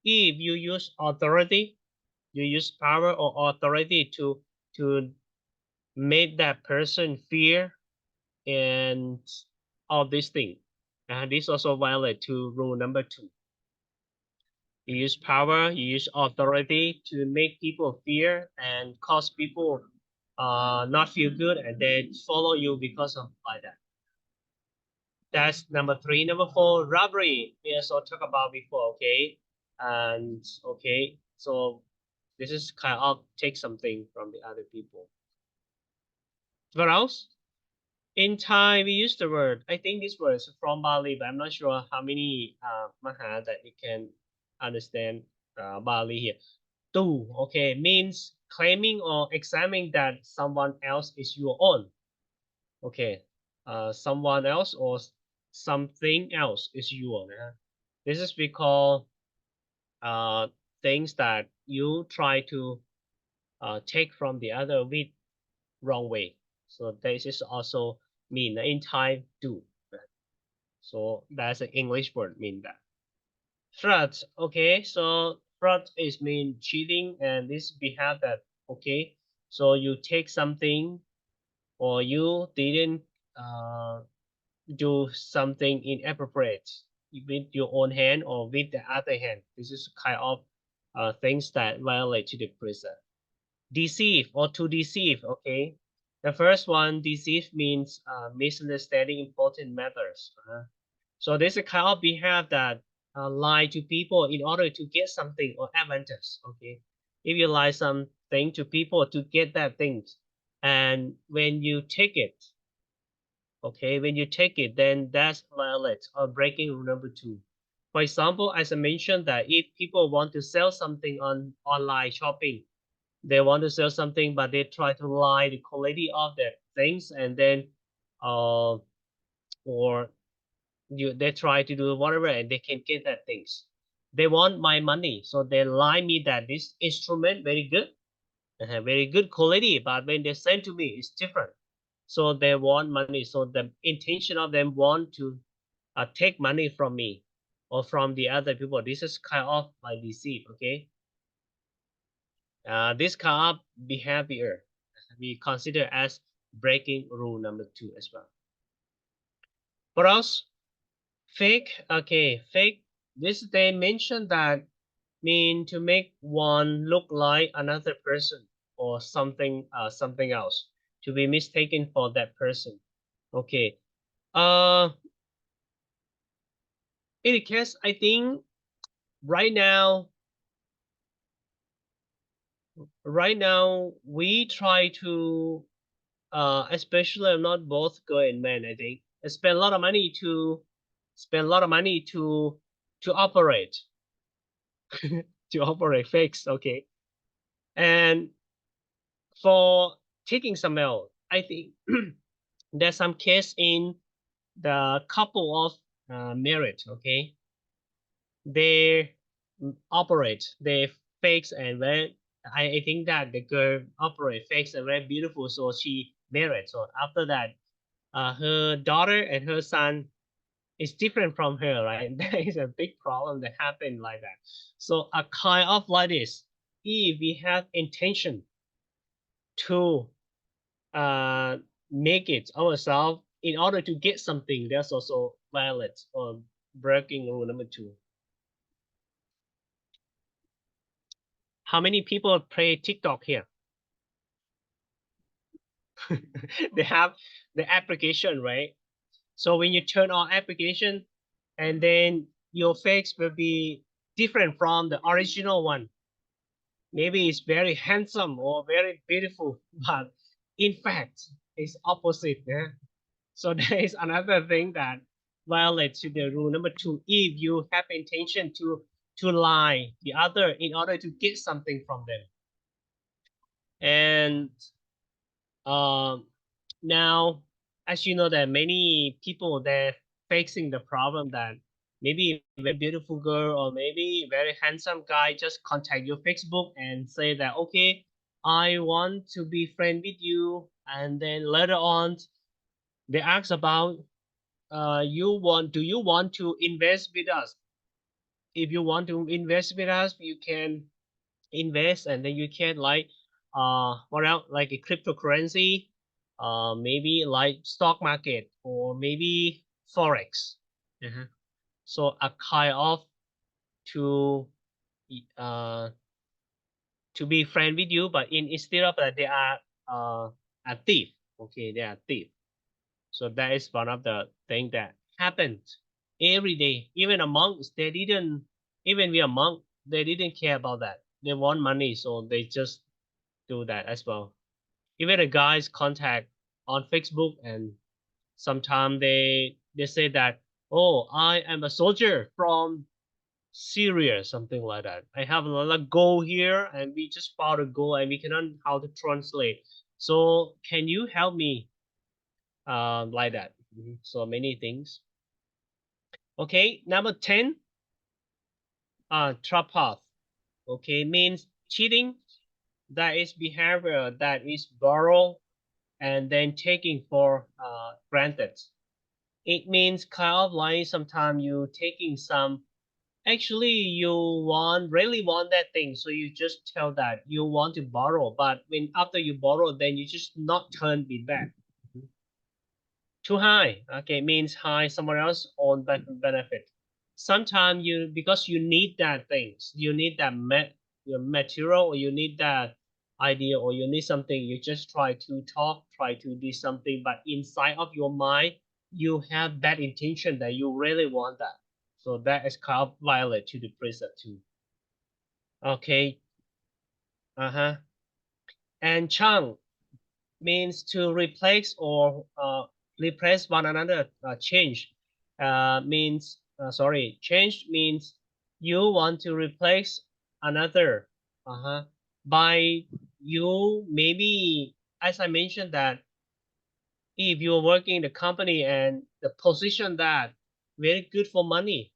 if you use authority, you use power or authority to make that person fear and of this thing. And this also violate to rule number 2. You use power, you use authority to make people fear and cause people not feel good and then follow you because of like that. That's number 3. Number 4, robbery. We also talked about before, okay? And okay, so this is kind of take something from the other people. What else? In Thai, we use the word, I think this word is from Bali, but I'm not sure how many Maha that you can understand Bali here. Tu, okay, means claiming or examining that someone else is your own. Okay, someone else or something else is your own. This is because things that you try to take from the other with wrong way. So this is also mean in Thai do. So that's an English word mean that. Fraud, okay, so fraud is mean cheating and this behave that, okay, so you take something or you didn't do something inappropriate with your own hand or with the other hand. This is kind of things that violate to the prison. Deceive or to deceive, okay. The first one, deceive means misunderstanding important matters. So this is kind of behave that lie to people in order to get something or advantage, okay. If you lie something to people to get that things, and when you take it, okay, when you take it, then that's violate or breaking rule number 2. For example, as I mentioned that if people want to sell something on online shopping, they want to sell something, but they try to lie the quality of their things, and then or they try to do whatever and they can get that things. They want my money, so they lie me that this instrument very good, very good quality, but when they send to me, it's different. So they want money. So the intention of them want to take money from me or from the other people. This is kind of like deceit, okay? This kind of behavior we consider as breaking rule number 2 as well. What else? Fake, okay, fake. This they mentioned that mean to make one look like another person or something, something else, to be mistaken for that person. Okay. In the case, I think right now we try to especially not both girl and men, I think spend a lot of money to operate to operate fakes, okay. And for taking some L, I think there's some case in the couple of married, okay. They operate they fakes and very, I think that the girl operate fakes and very beautiful, so she married. So after that, her daughter and her son is different from her, right? That is a big problem that happened like that. So a kind of like this, if we have intention to uh, make it ourselves in order to get something, that's also violent or breaking rule number 2. How many people play TikTok here? They have the application, right? So when you turn on application, and then your face will be different from the original one. Maybe it's very handsome or very beautiful, but in fact, it's opposite. Yeah? So there is another thing that violates the rule number 2. If you have intention to lie the other in order to get something from them. And now, as you know, that many people they're facing the problem that maybe a very beautiful girl or maybe very handsome guy just contact your Facebook and say that, okay, I want to be friend with you, and then later on they ask about do you want to invest with us? If you want to invest with us, you can invest, and then you can like what else, like a cryptocurrency, maybe like stock market, or maybe forex. So a kind of to be friend with you, but instead of that, they are a thief. Okay, they are thief. So that is one of the things that happens every day. Even a monks, they didn't. Even we are monk, they didn't care about that. They want money, so they just do that as well. Even the guys contact on Facebook, and sometimes they say that, oh, I am a soldier from Syria, something like that. I have a lot of goal here, and we just found a goal, and we cannot how to translate. So can you help me? Like that. So many things. Okay, number 10. Trap path. Okay, means cheating. That is behavior that is borrow and then taking for granted. It means kind of like sometimes you taking some. Actually, you really want that thing, so you just tell that you want to borrow, but when after you borrow, then you just not turn it back. Too high, okay, means high someone else own benefit. Sometimes you, because you need that things, you need that your material, or you need that idea, or you need something, you just try to talk, try to do something, but inside of your mind, you have that intention that you really want that. So that is kind of violate to the precept too. Okay. And Chang means to replace or replace one another. Change means change means you want to replace another by you. Maybe, as I mentioned, that if you're working in the company and the position that very good for money,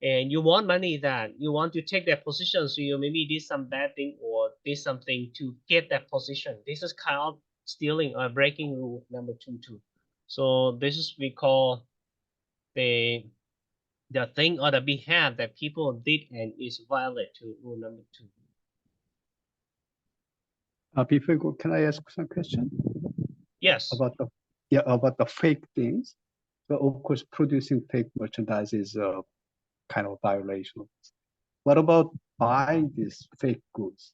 and you want money, that you want to take that position, so you maybe did some bad thing or did something to get that position. This is kind of stealing or breaking rule number 2 too. So this is we call the thing or the behavior that people did and is violate to rule number 2. Before you go, can I ask some question? Yes. About the fake things. So of course, producing fake merchandise is a kind of violation. What about buying these fake goods?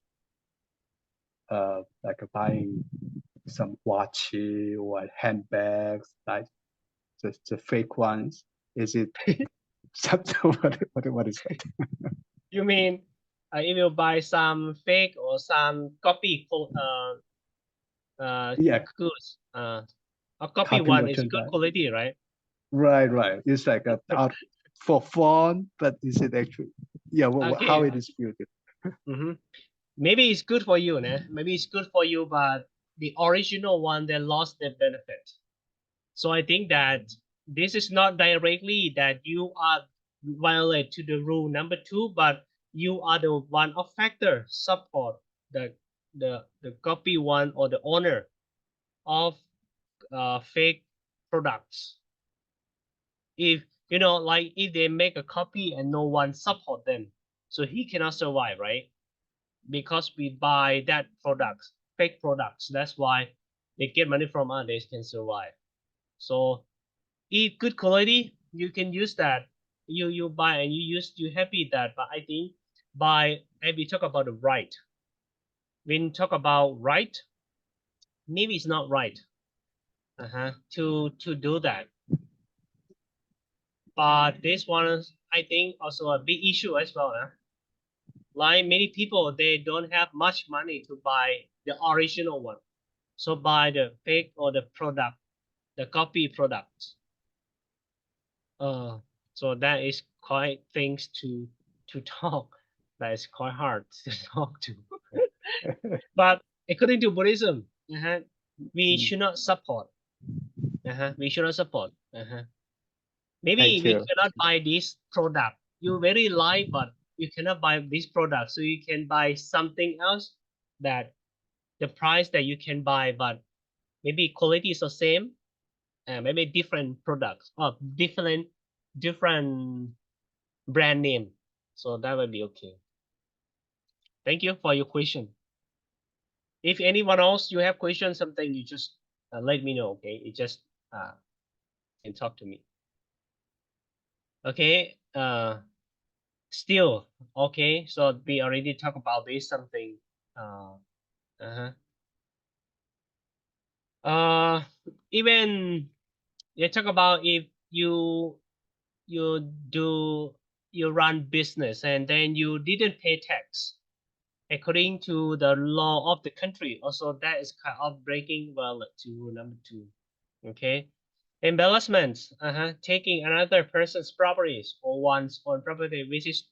Like buying some watch or handbags, like the fake ones. Is it something? What is that? You mean if you buy some fake or some copy Yeah, goods, a copy copy one is good merchandise. quality, right? Right. It's like out for fun, but is it actually? Yeah, Okay. how it is viewed? Maybe it's good for you, né? Maybe it's good for you, but the original one, they lost their benefit. So I think that this is not directly that you are violate to the rule number 2, but you are the one of factor support the copy one or the owner of fake products. If like if they make a copy and no one support them, so he cannot survive, right? Because we buy that products, fake products. That's why they get money from us, they can survive. So if good quality, you can use that. You buy and you use, you happy that. But I think and we talk about the right. When talk about right, maybe it's not right to do that. But this one, I think, also a big issue as well. Like many people, they don't have much money to buy the original one. So buy the fake or the product, the copy product. So that is quite things to talk. That is quite hard to talk to. But according to Buddhism, we should not support. We should not support. Maybe Thank we you. cannot buy this product. You very like, but you cannot buy this product. So you can buy something else that the price that you can buy, but maybe quality is the same, maybe different products or different brand name. So that would be okay. Thank you for your question. If anyone else you have questions, something, you just let me know. Okay, it just and talk to me. Okay. Still okay. So we already talked about this something. Even you talk about if you run business and then you didn't pay tax according to the law of the country. Also, that is kind of breaking to rule number 2. Okay. Embellishment, taking another person's properties or one's own property which is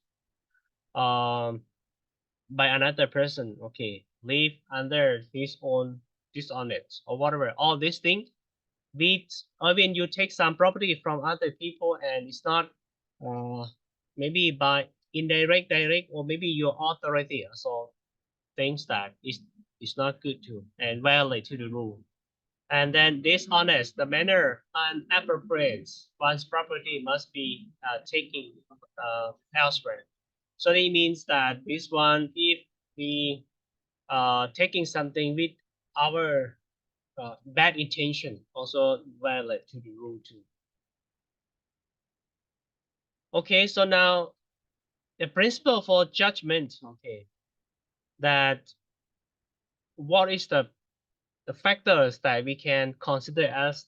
by another person. Okay, live under his own dishonest or whatever. All these things, when you take some property from other people and it's not maybe by indirect, direct, or maybe your authority. So things that is not good too and violate to the rule. And then dishonest, the manner inappropriate, one's property must be taken elsewhere. So it means that this one, if we taking something with our bad intention, also violate to the rule too. Okay, so now the principle for judgment. Okay, that what is the factors that we can consider as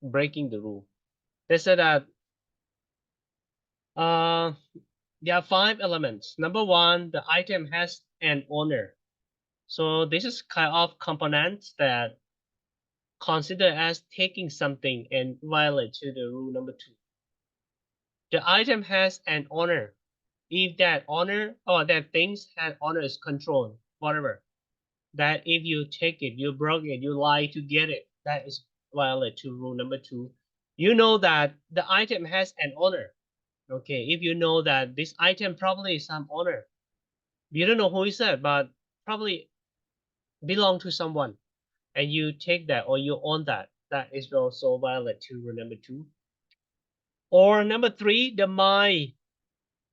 breaking the rule. They said that there are 5 elements. Number 1, the item has an owner. So this is kind of components that consider as taking something and violate to the rule number 2. The item has an owner. If that owner or that things had owner's control, whatever, that if you take it, you broke it, you lie to get it, that is violate to rule number 2. You know that the item has an owner. Okay, if you know that this item probably is some owner, you don't know who is that, but probably belong to someone, and you take that or you own that, that is also violate to rule number 2. Or number 3, the mind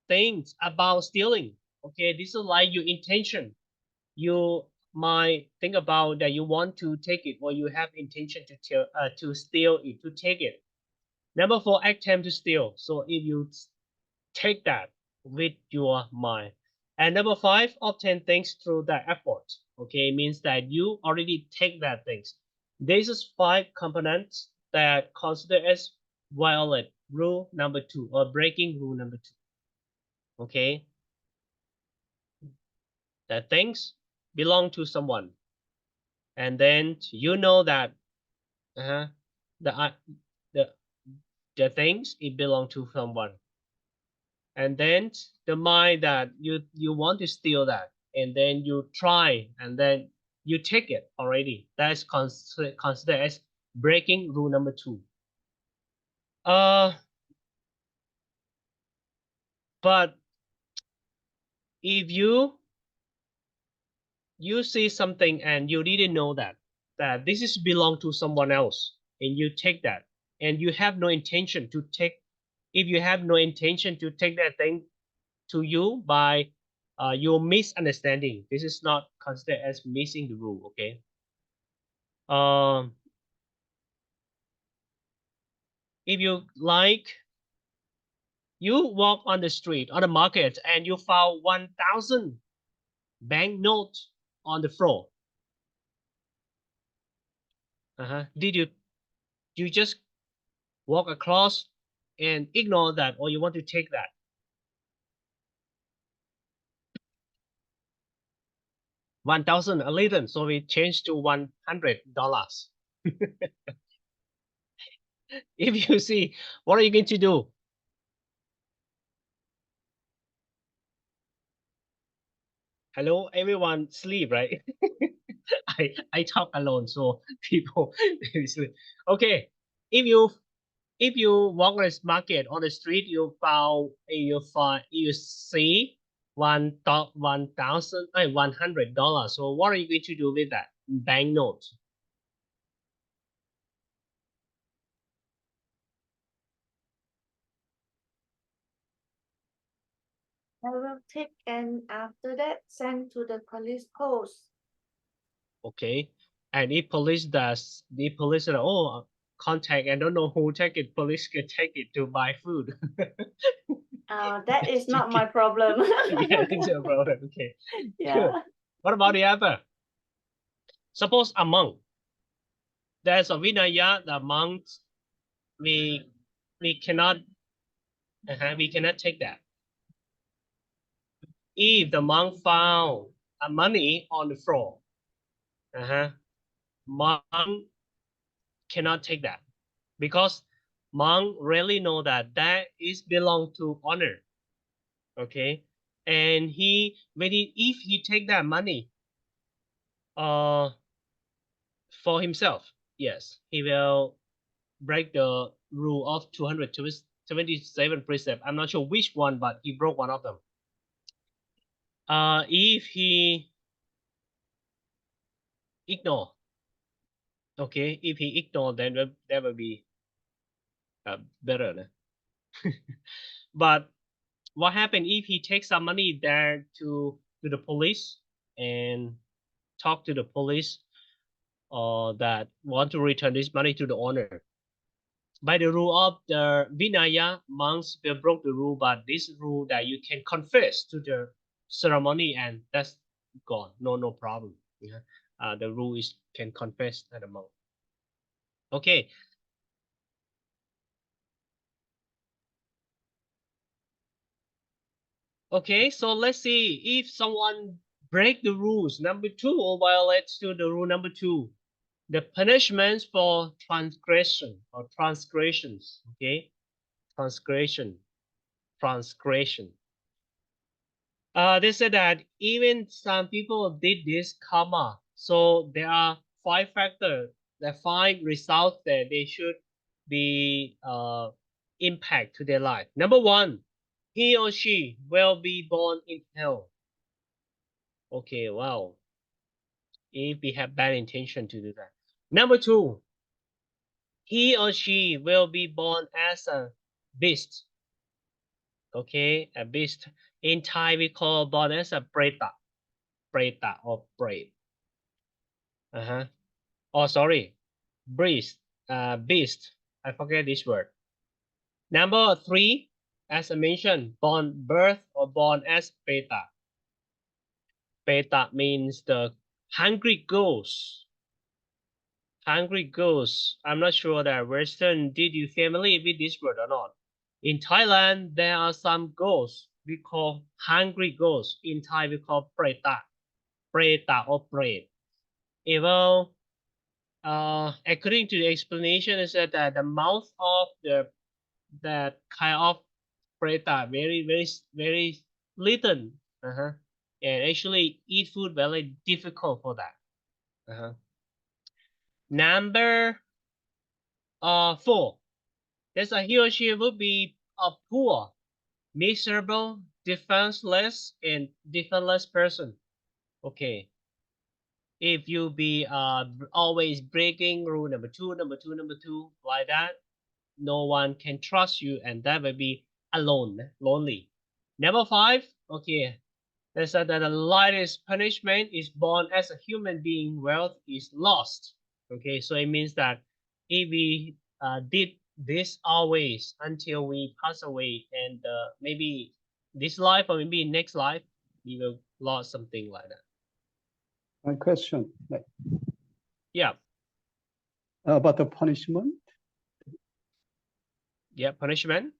thinks about stealing. Okay, this is like your intention. You might think about that you want to take it or you have intention to steal it, to take it. Number 4, attempt to steal. So if you take that with your mind. And number 5, obtain things through the effort. Okay, means that you already take that things. This is 5 components that consider as violate rule number 2 or breaking rule number 2. Okay, that things belong to someone, and then you know that the the things it belong to someone, and then the mind that you want to steal that, and then you try and then you take it already. That's considered as breaking rule number 2. But if you see something and you didn't know that this is belong to someone else, and you take that, and you have no intention to take, if you have no intention to take that thing to you by your misunderstanding, this is not considered as missing the rule. Okay. If you like, you walk on the street, on the market, and you found 1,000 banknotes on the floor. Did you just walk across and ignore that, or you want to take that? $1,000 a little, so we change to $100. If you see, what are you going to do? Hello, everyone sleep, right? I talk alone, so people sleep. Okay, if you walk on the market on the street, you see $100. So what are you going to do with that banknote? I will take and after that send to the police post. Okay, and if police said, oh, contact. I don't know who take it. Police can take it to buy food. That is not my problem. Yeah, it's your problem. Okay. Yeah. Good. What about the other? Suppose a monk. There's a Vinaya, the monks. We cannot take that. If the monk found a money on the floor, monk cannot take that, because monk really know that that is belong to honor. Okay, and if he take that money for himself, yes, he will break the rule of 277 precept. I'm not sure which one, but he broke one of them. If he ignore, okay, if he ignore, then that will be better. But what happened if he takes some money there to the police and talk to the police that want to return this money to the owner? By the rule of the Vinaya, monks will broke the rule, but this rule that you can confess to the ceremony and that's gone. No problem. Yeah. The rule is can confess at the monk. Okay. Okay, so let's see if someone break the rules number 2 or violates to the rule number 2. The punishments for transgression or transgressions. Okay, transgression. They said that even some people did this karma. So there are 5 factors, the 5 results that they should be impact to their life. Number 1, he or she will be born in hell. Okay, wow. If we have bad intention to do that. Number 2, he or she will be born as a beast. Okay, a beast. In Thai, we call born as a preta. Preta or prey. Oh, sorry. Beast. Beast. I forget this word. Number 3, as I mentioned, born birth or born as beta. Beta means the hungry ghost. Hungry ghost. I'm not sure that Western did you familiar with this word or not. In Thailand, there are some ghosts we call hungry ghosts. In Thai, we call preta. Preta or pret. Evil. According to the explanation, is that the mouth of that kind of preta very little, and actually eat food very difficult for that. Number 4, there's a he or she will be a poor, miserable, defenseless, and defenseless person. Okay. If you be always breaking rule number 2, like that, no one can trust you, and that will be alone, lonely. Number 5, okay, they said that the lightest punishment is born as a human being, wealth is lost. Okay, so it means that if we did this always until we pass away, and maybe this life or maybe next life, we will lose something like that. My question, Yeah. About the punishment. Yeah, punishment.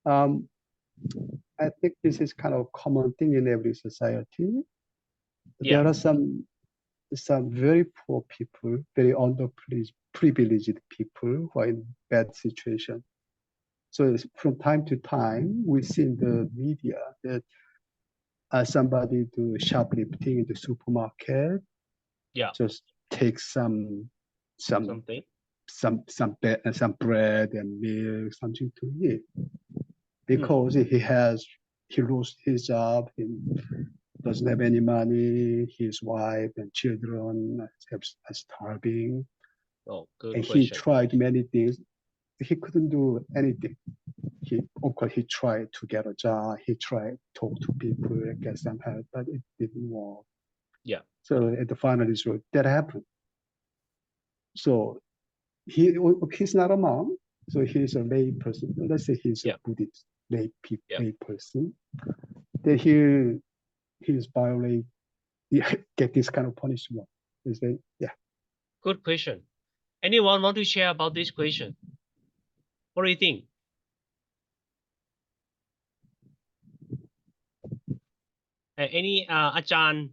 I think this is kind of common thing in every society. Yeah. There are some very poor people, very underprivileged people who are in bad situation. So from time to time, we see in the media that somebody do shoplifting in the supermarket. Yeah. Just take some Something. some bread and milk, something to eat, because he lost his job, he doesn't have any money, his wife and children are starving. Oh, good and question. He tried many things. He couldn't do anything. Of course, he tried to get a job. He tried to talk to people and get some help, but it didn't work. Yeah. So at the final result, that happened. So he's not a monk, so he's a lay person. Let's say he's a Buddhist lay person. Then he's violate, get this kind of punishment. Is that Good question. Anyone want to share about this question? What do you think? Any Ajahn?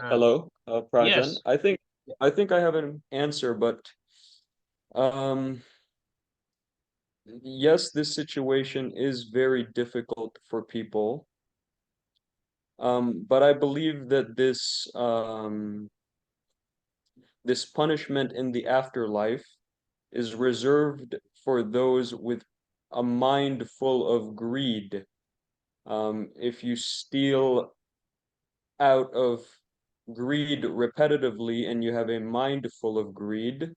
Hello, Prajan. Yes. I think I have an answer, but yes, this situation is very difficult for people. But I believe that this punishment in the afterlife is reserved for those with a mind full of greed. If you steal out of greed repetitively and you have a mind full of greed,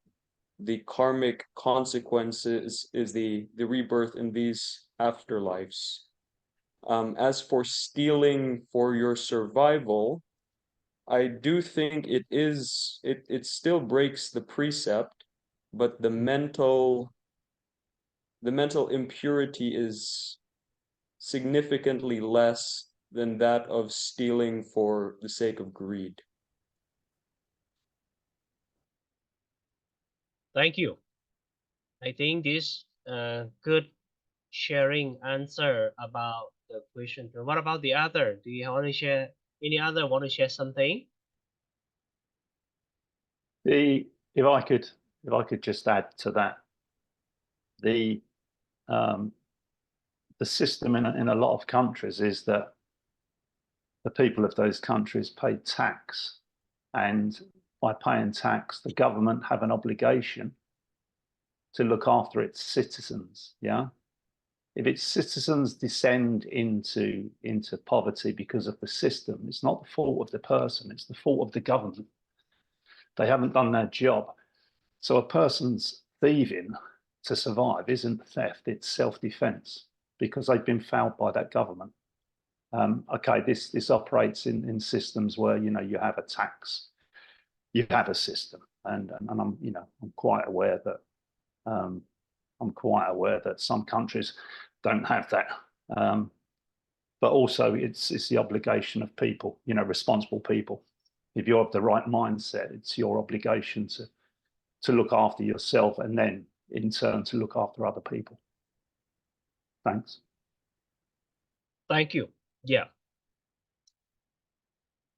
the karmic consequences is the rebirth in these afterlives. As for stealing for your survival, I do think it still breaks the precept, but the mental impurity is significantly less than that of stealing for the sake of greed. Thank you. I think this good sharing answer about the question. What about the other? Do you want to share? Any other want to share something? If I could just add to that, the system in a lot of countries is that the people of those countries pay tax, and by paying tax, the government have an obligation to look after its citizens. Yeah. If its citizens descend into poverty because of the system, it's not the fault of the person, it's the fault of the government. They haven't done their job. So a person's thieving to survive isn't theft, it's self-defense, because they've been fouled by that government. Okay, this operates in systems where you have a tax, you have a system, and I'm quite aware that some countries don't have that. But also it's the obligation of people, responsible people. If you have the right mindset, it's your obligation to look after yourself and then in turn to look after other people. Thanks. Thank you. Yeah.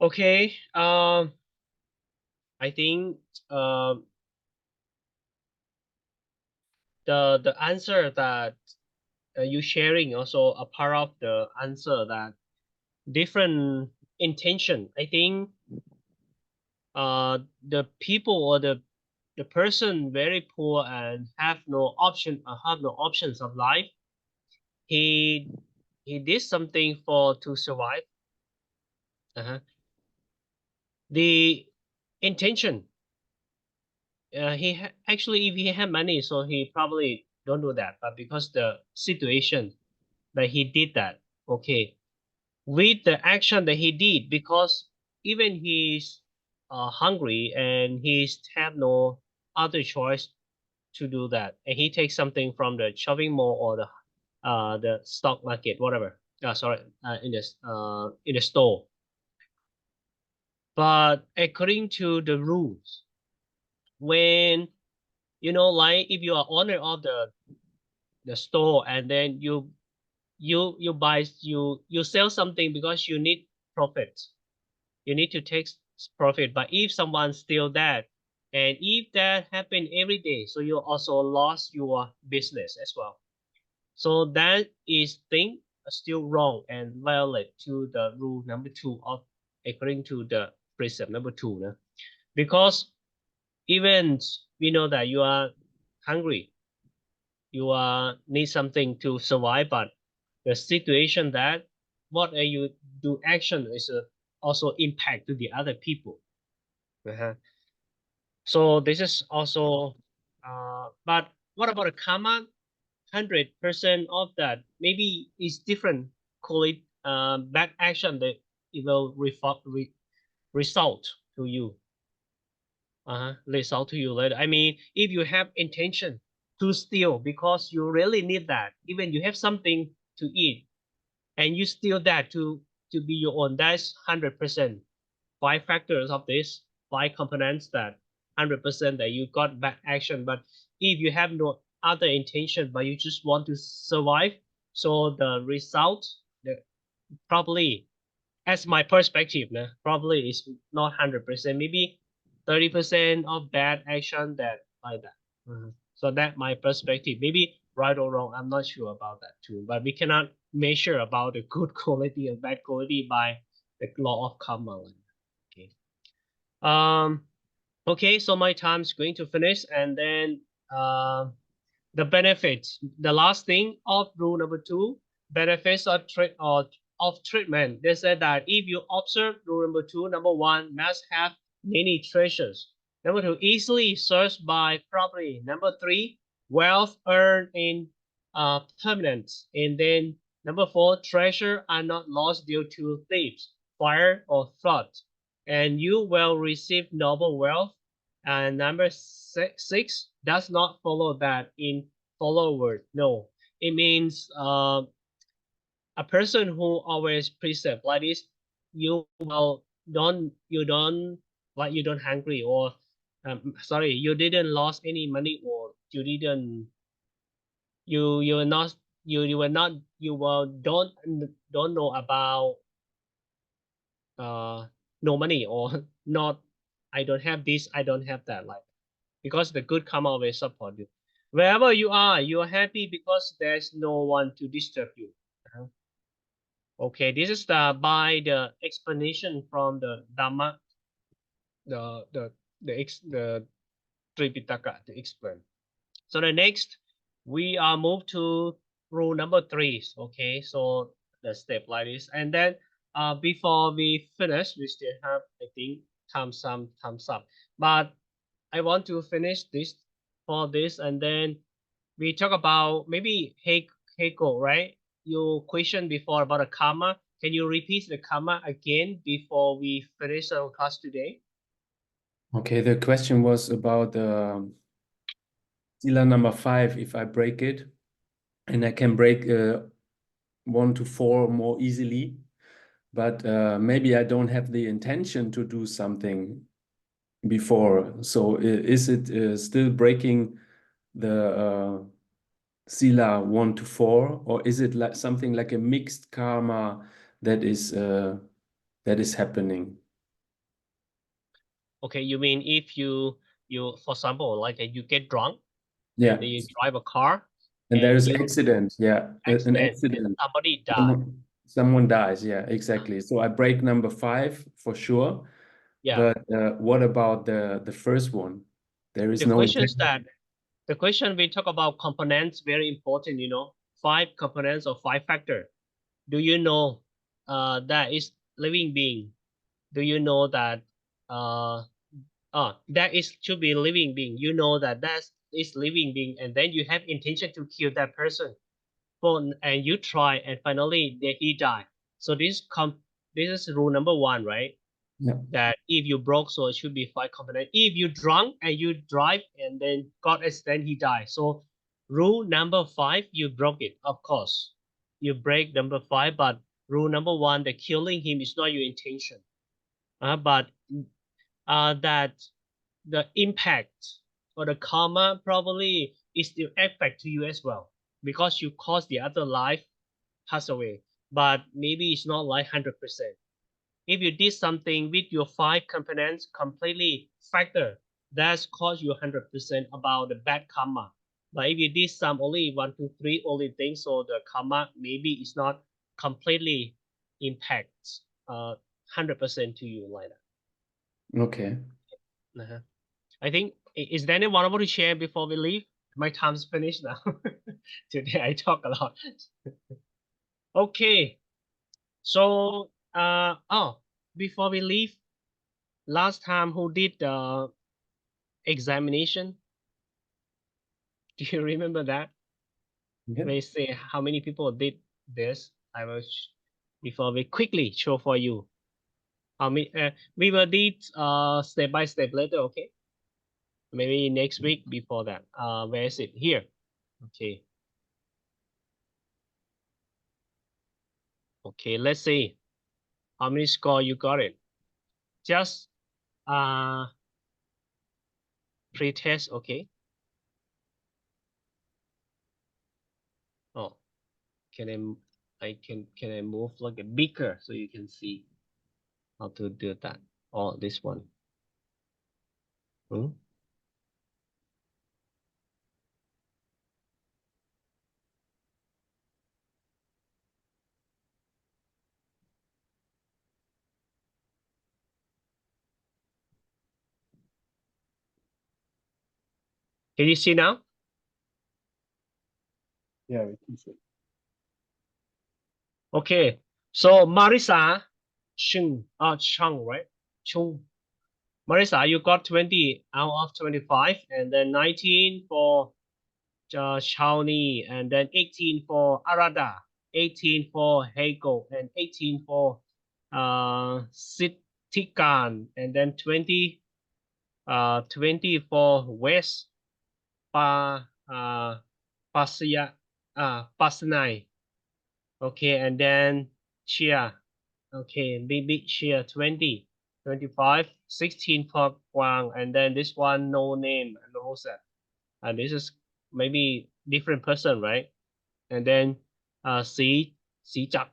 Okay. I think the answer that you sharing also a part of the answer that different intention. I think the people or the person very poor and have no options of life. He did something to survive. The intention. Actually, if he had money, so he probably don't do that. But because the situation that he did that, okay, with the action that he did, because even he's hungry and he's have no other choice to do that, and he takes something from the shopping mall or the stock market, whatever. Sorry, in the store. But according to the rules, when like if you are owner of the store and then you buy you sell something because you need profit, you need to take profit. But if someone steal that, and if that happen every day, so you also lost your business as well. So that is thing still wrong and violate to the rule number 2 of according to the precept number 2. Because even we know that you are hungry, you need something to survive, but the situation that what you do action is also impact to the other people. So this is also but what about a karma? 100% of that maybe is different. Call it bad action that it will result to you. result to you later. I mean, if you have intention to steal because you really need that, even you have something to eat, and you steal that to be your own, that's 100%. 5 factors of this, 5 components that 100% that you got bad action. But if you have no other intention, but you just want to survive, so the result, probably, as my perspective, probably is not 100%, maybe 30% of bad action that like that. So that my perspective, maybe right or wrong, I'm not sure about that too. But we cannot measure about the good quality and bad quality by the law of karma. Okay. Okay, so my time's going to finish, and then the benefits. The last thing of rule number 2, benefits of treatment. They said that if you observe rule number 2, number 1 must have many treasures. Number 2, easily searched by property. Number 3, wealth earned in permanence. And then number 4, treasure are not lost due to thieves, fire, or flood. And you will receive noble wealth. And number 6 does not follow that in follower. No, it means a person who always precept like this, you don't hungry, or sorry, you didn't lost any money, or you didn't you were not you were not you were don't know about no money, or not, I don't have this, I don't have that, like, because the good karma always support you. Wherever you are happy because there's no one to disturb you. Okay, this is by the explanation from the Dhamma, the Tripitaka to explain. So the next, we are moved to rule number 3. Okay, so the step like this, and then before we finish, we still have, I think, thumbs up. But I want to finish this for this, and then we talk about maybe Heiko, right? You question before about the karma. Can you repeat the karma again before we finish our class today? Okay, the question was about sila number 5. If I break it, and I can break 1 to 4 more easily, but maybe I don't have the intention to do something before. So is it still breaking the sila 1 to 4, or is it like something like a mixed karma that is happening? Okay, you mean if you for example, like you get drunk, Yeah, and then you drive a car, and there is you accident. Yeah, an accident. and somebody died. Someone dies. Yeah, exactly. So I break number 5 for sure. Yeah. But what about the first one? There is The no question is intention. that the question we talk about components, very important, 5 components or 5 factor. Do you know that is living being? Do you know that that is should be living being? You know that is living being, and then you have intention to kill that person, and you try, and finally he died. So this is rule number 1, right? Yeah. That if you broke, so it should be 5 components. If you drunk and you drive and then got accident, he died. So rule number 5, you broke it. Of course, you break number 5, but rule number 1, that killing him is not your intention. But that the impact or the karma probably is still affect to you as well, because you caused the other life pass away. But maybe it's not like 100%. If you did something with your 5 components completely factor, that's cost you 100% about the bad karma. But if you did some only 1, 2, 3 only things, so the karma maybe is not completely impacts 100% to you like that. Okay. I think, is there anyone I want to share before we leave? My time's finished now. Today I talk a lot. Okay. So, before we leave, last time who did the examination? Do you remember that? Yeah. They say how many people did this. I will before we quickly show for you. How many? We will did step by step later. Okay. maybe next week before that. Where is it? Here. Okay. Okay, let's see how many score you got it. Just pre-test, okay. Oh, can I move like a bigger so you can see how to do that? Oh, this one. Hmm? Can you see now? Yeah, we can see. Okay, so Marisa, Chung, right? Chung. Marisa, you got 20 out of 25, and then 19 for Shawnee, and then 18 for Arada, 18 for Hego, and 18 for Sitikan, and then 20 for West Pasanai. Okay, and then Chia. Okay, big Chia 20, 25, 16 for Guang, and then this one no name, no set. And this is maybe different person, right? And then Xi Chak,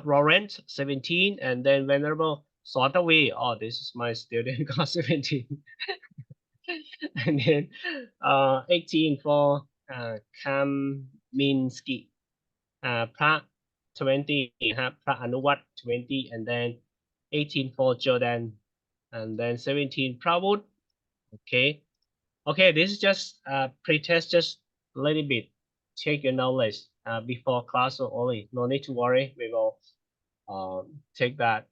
Laurent 17, and then Venerable Sotaway. Oh, this is my student got 17. And then 18 for Kaminsky, พระ 20 นะครับ พระอนุวัตร 20, and then 18 for Jordan, and then 17 Pravud. Okay. Okay, this is just pre-test, just a little bit. Check your knowledge before class only. No need to worry. We will take that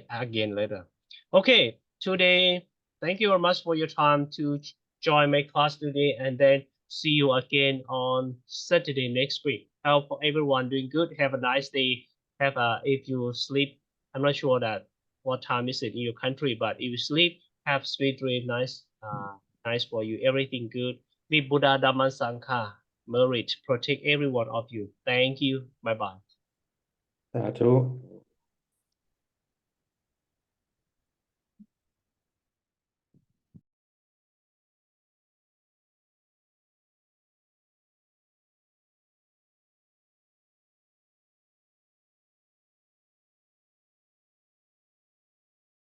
again later. Okay, today, thank you very much for your time to join my class today, and then see you again on Saturday next week. I hope everyone doing good. Have a nice day. If you sleep, I'm not sure that what time is it in your country, but if you sleep, have sweet dream. Nice for you. Everything good. Be Buddha Dhamma Sangha. Merit protect every one of you. Thank you. Bye bye. สาธุ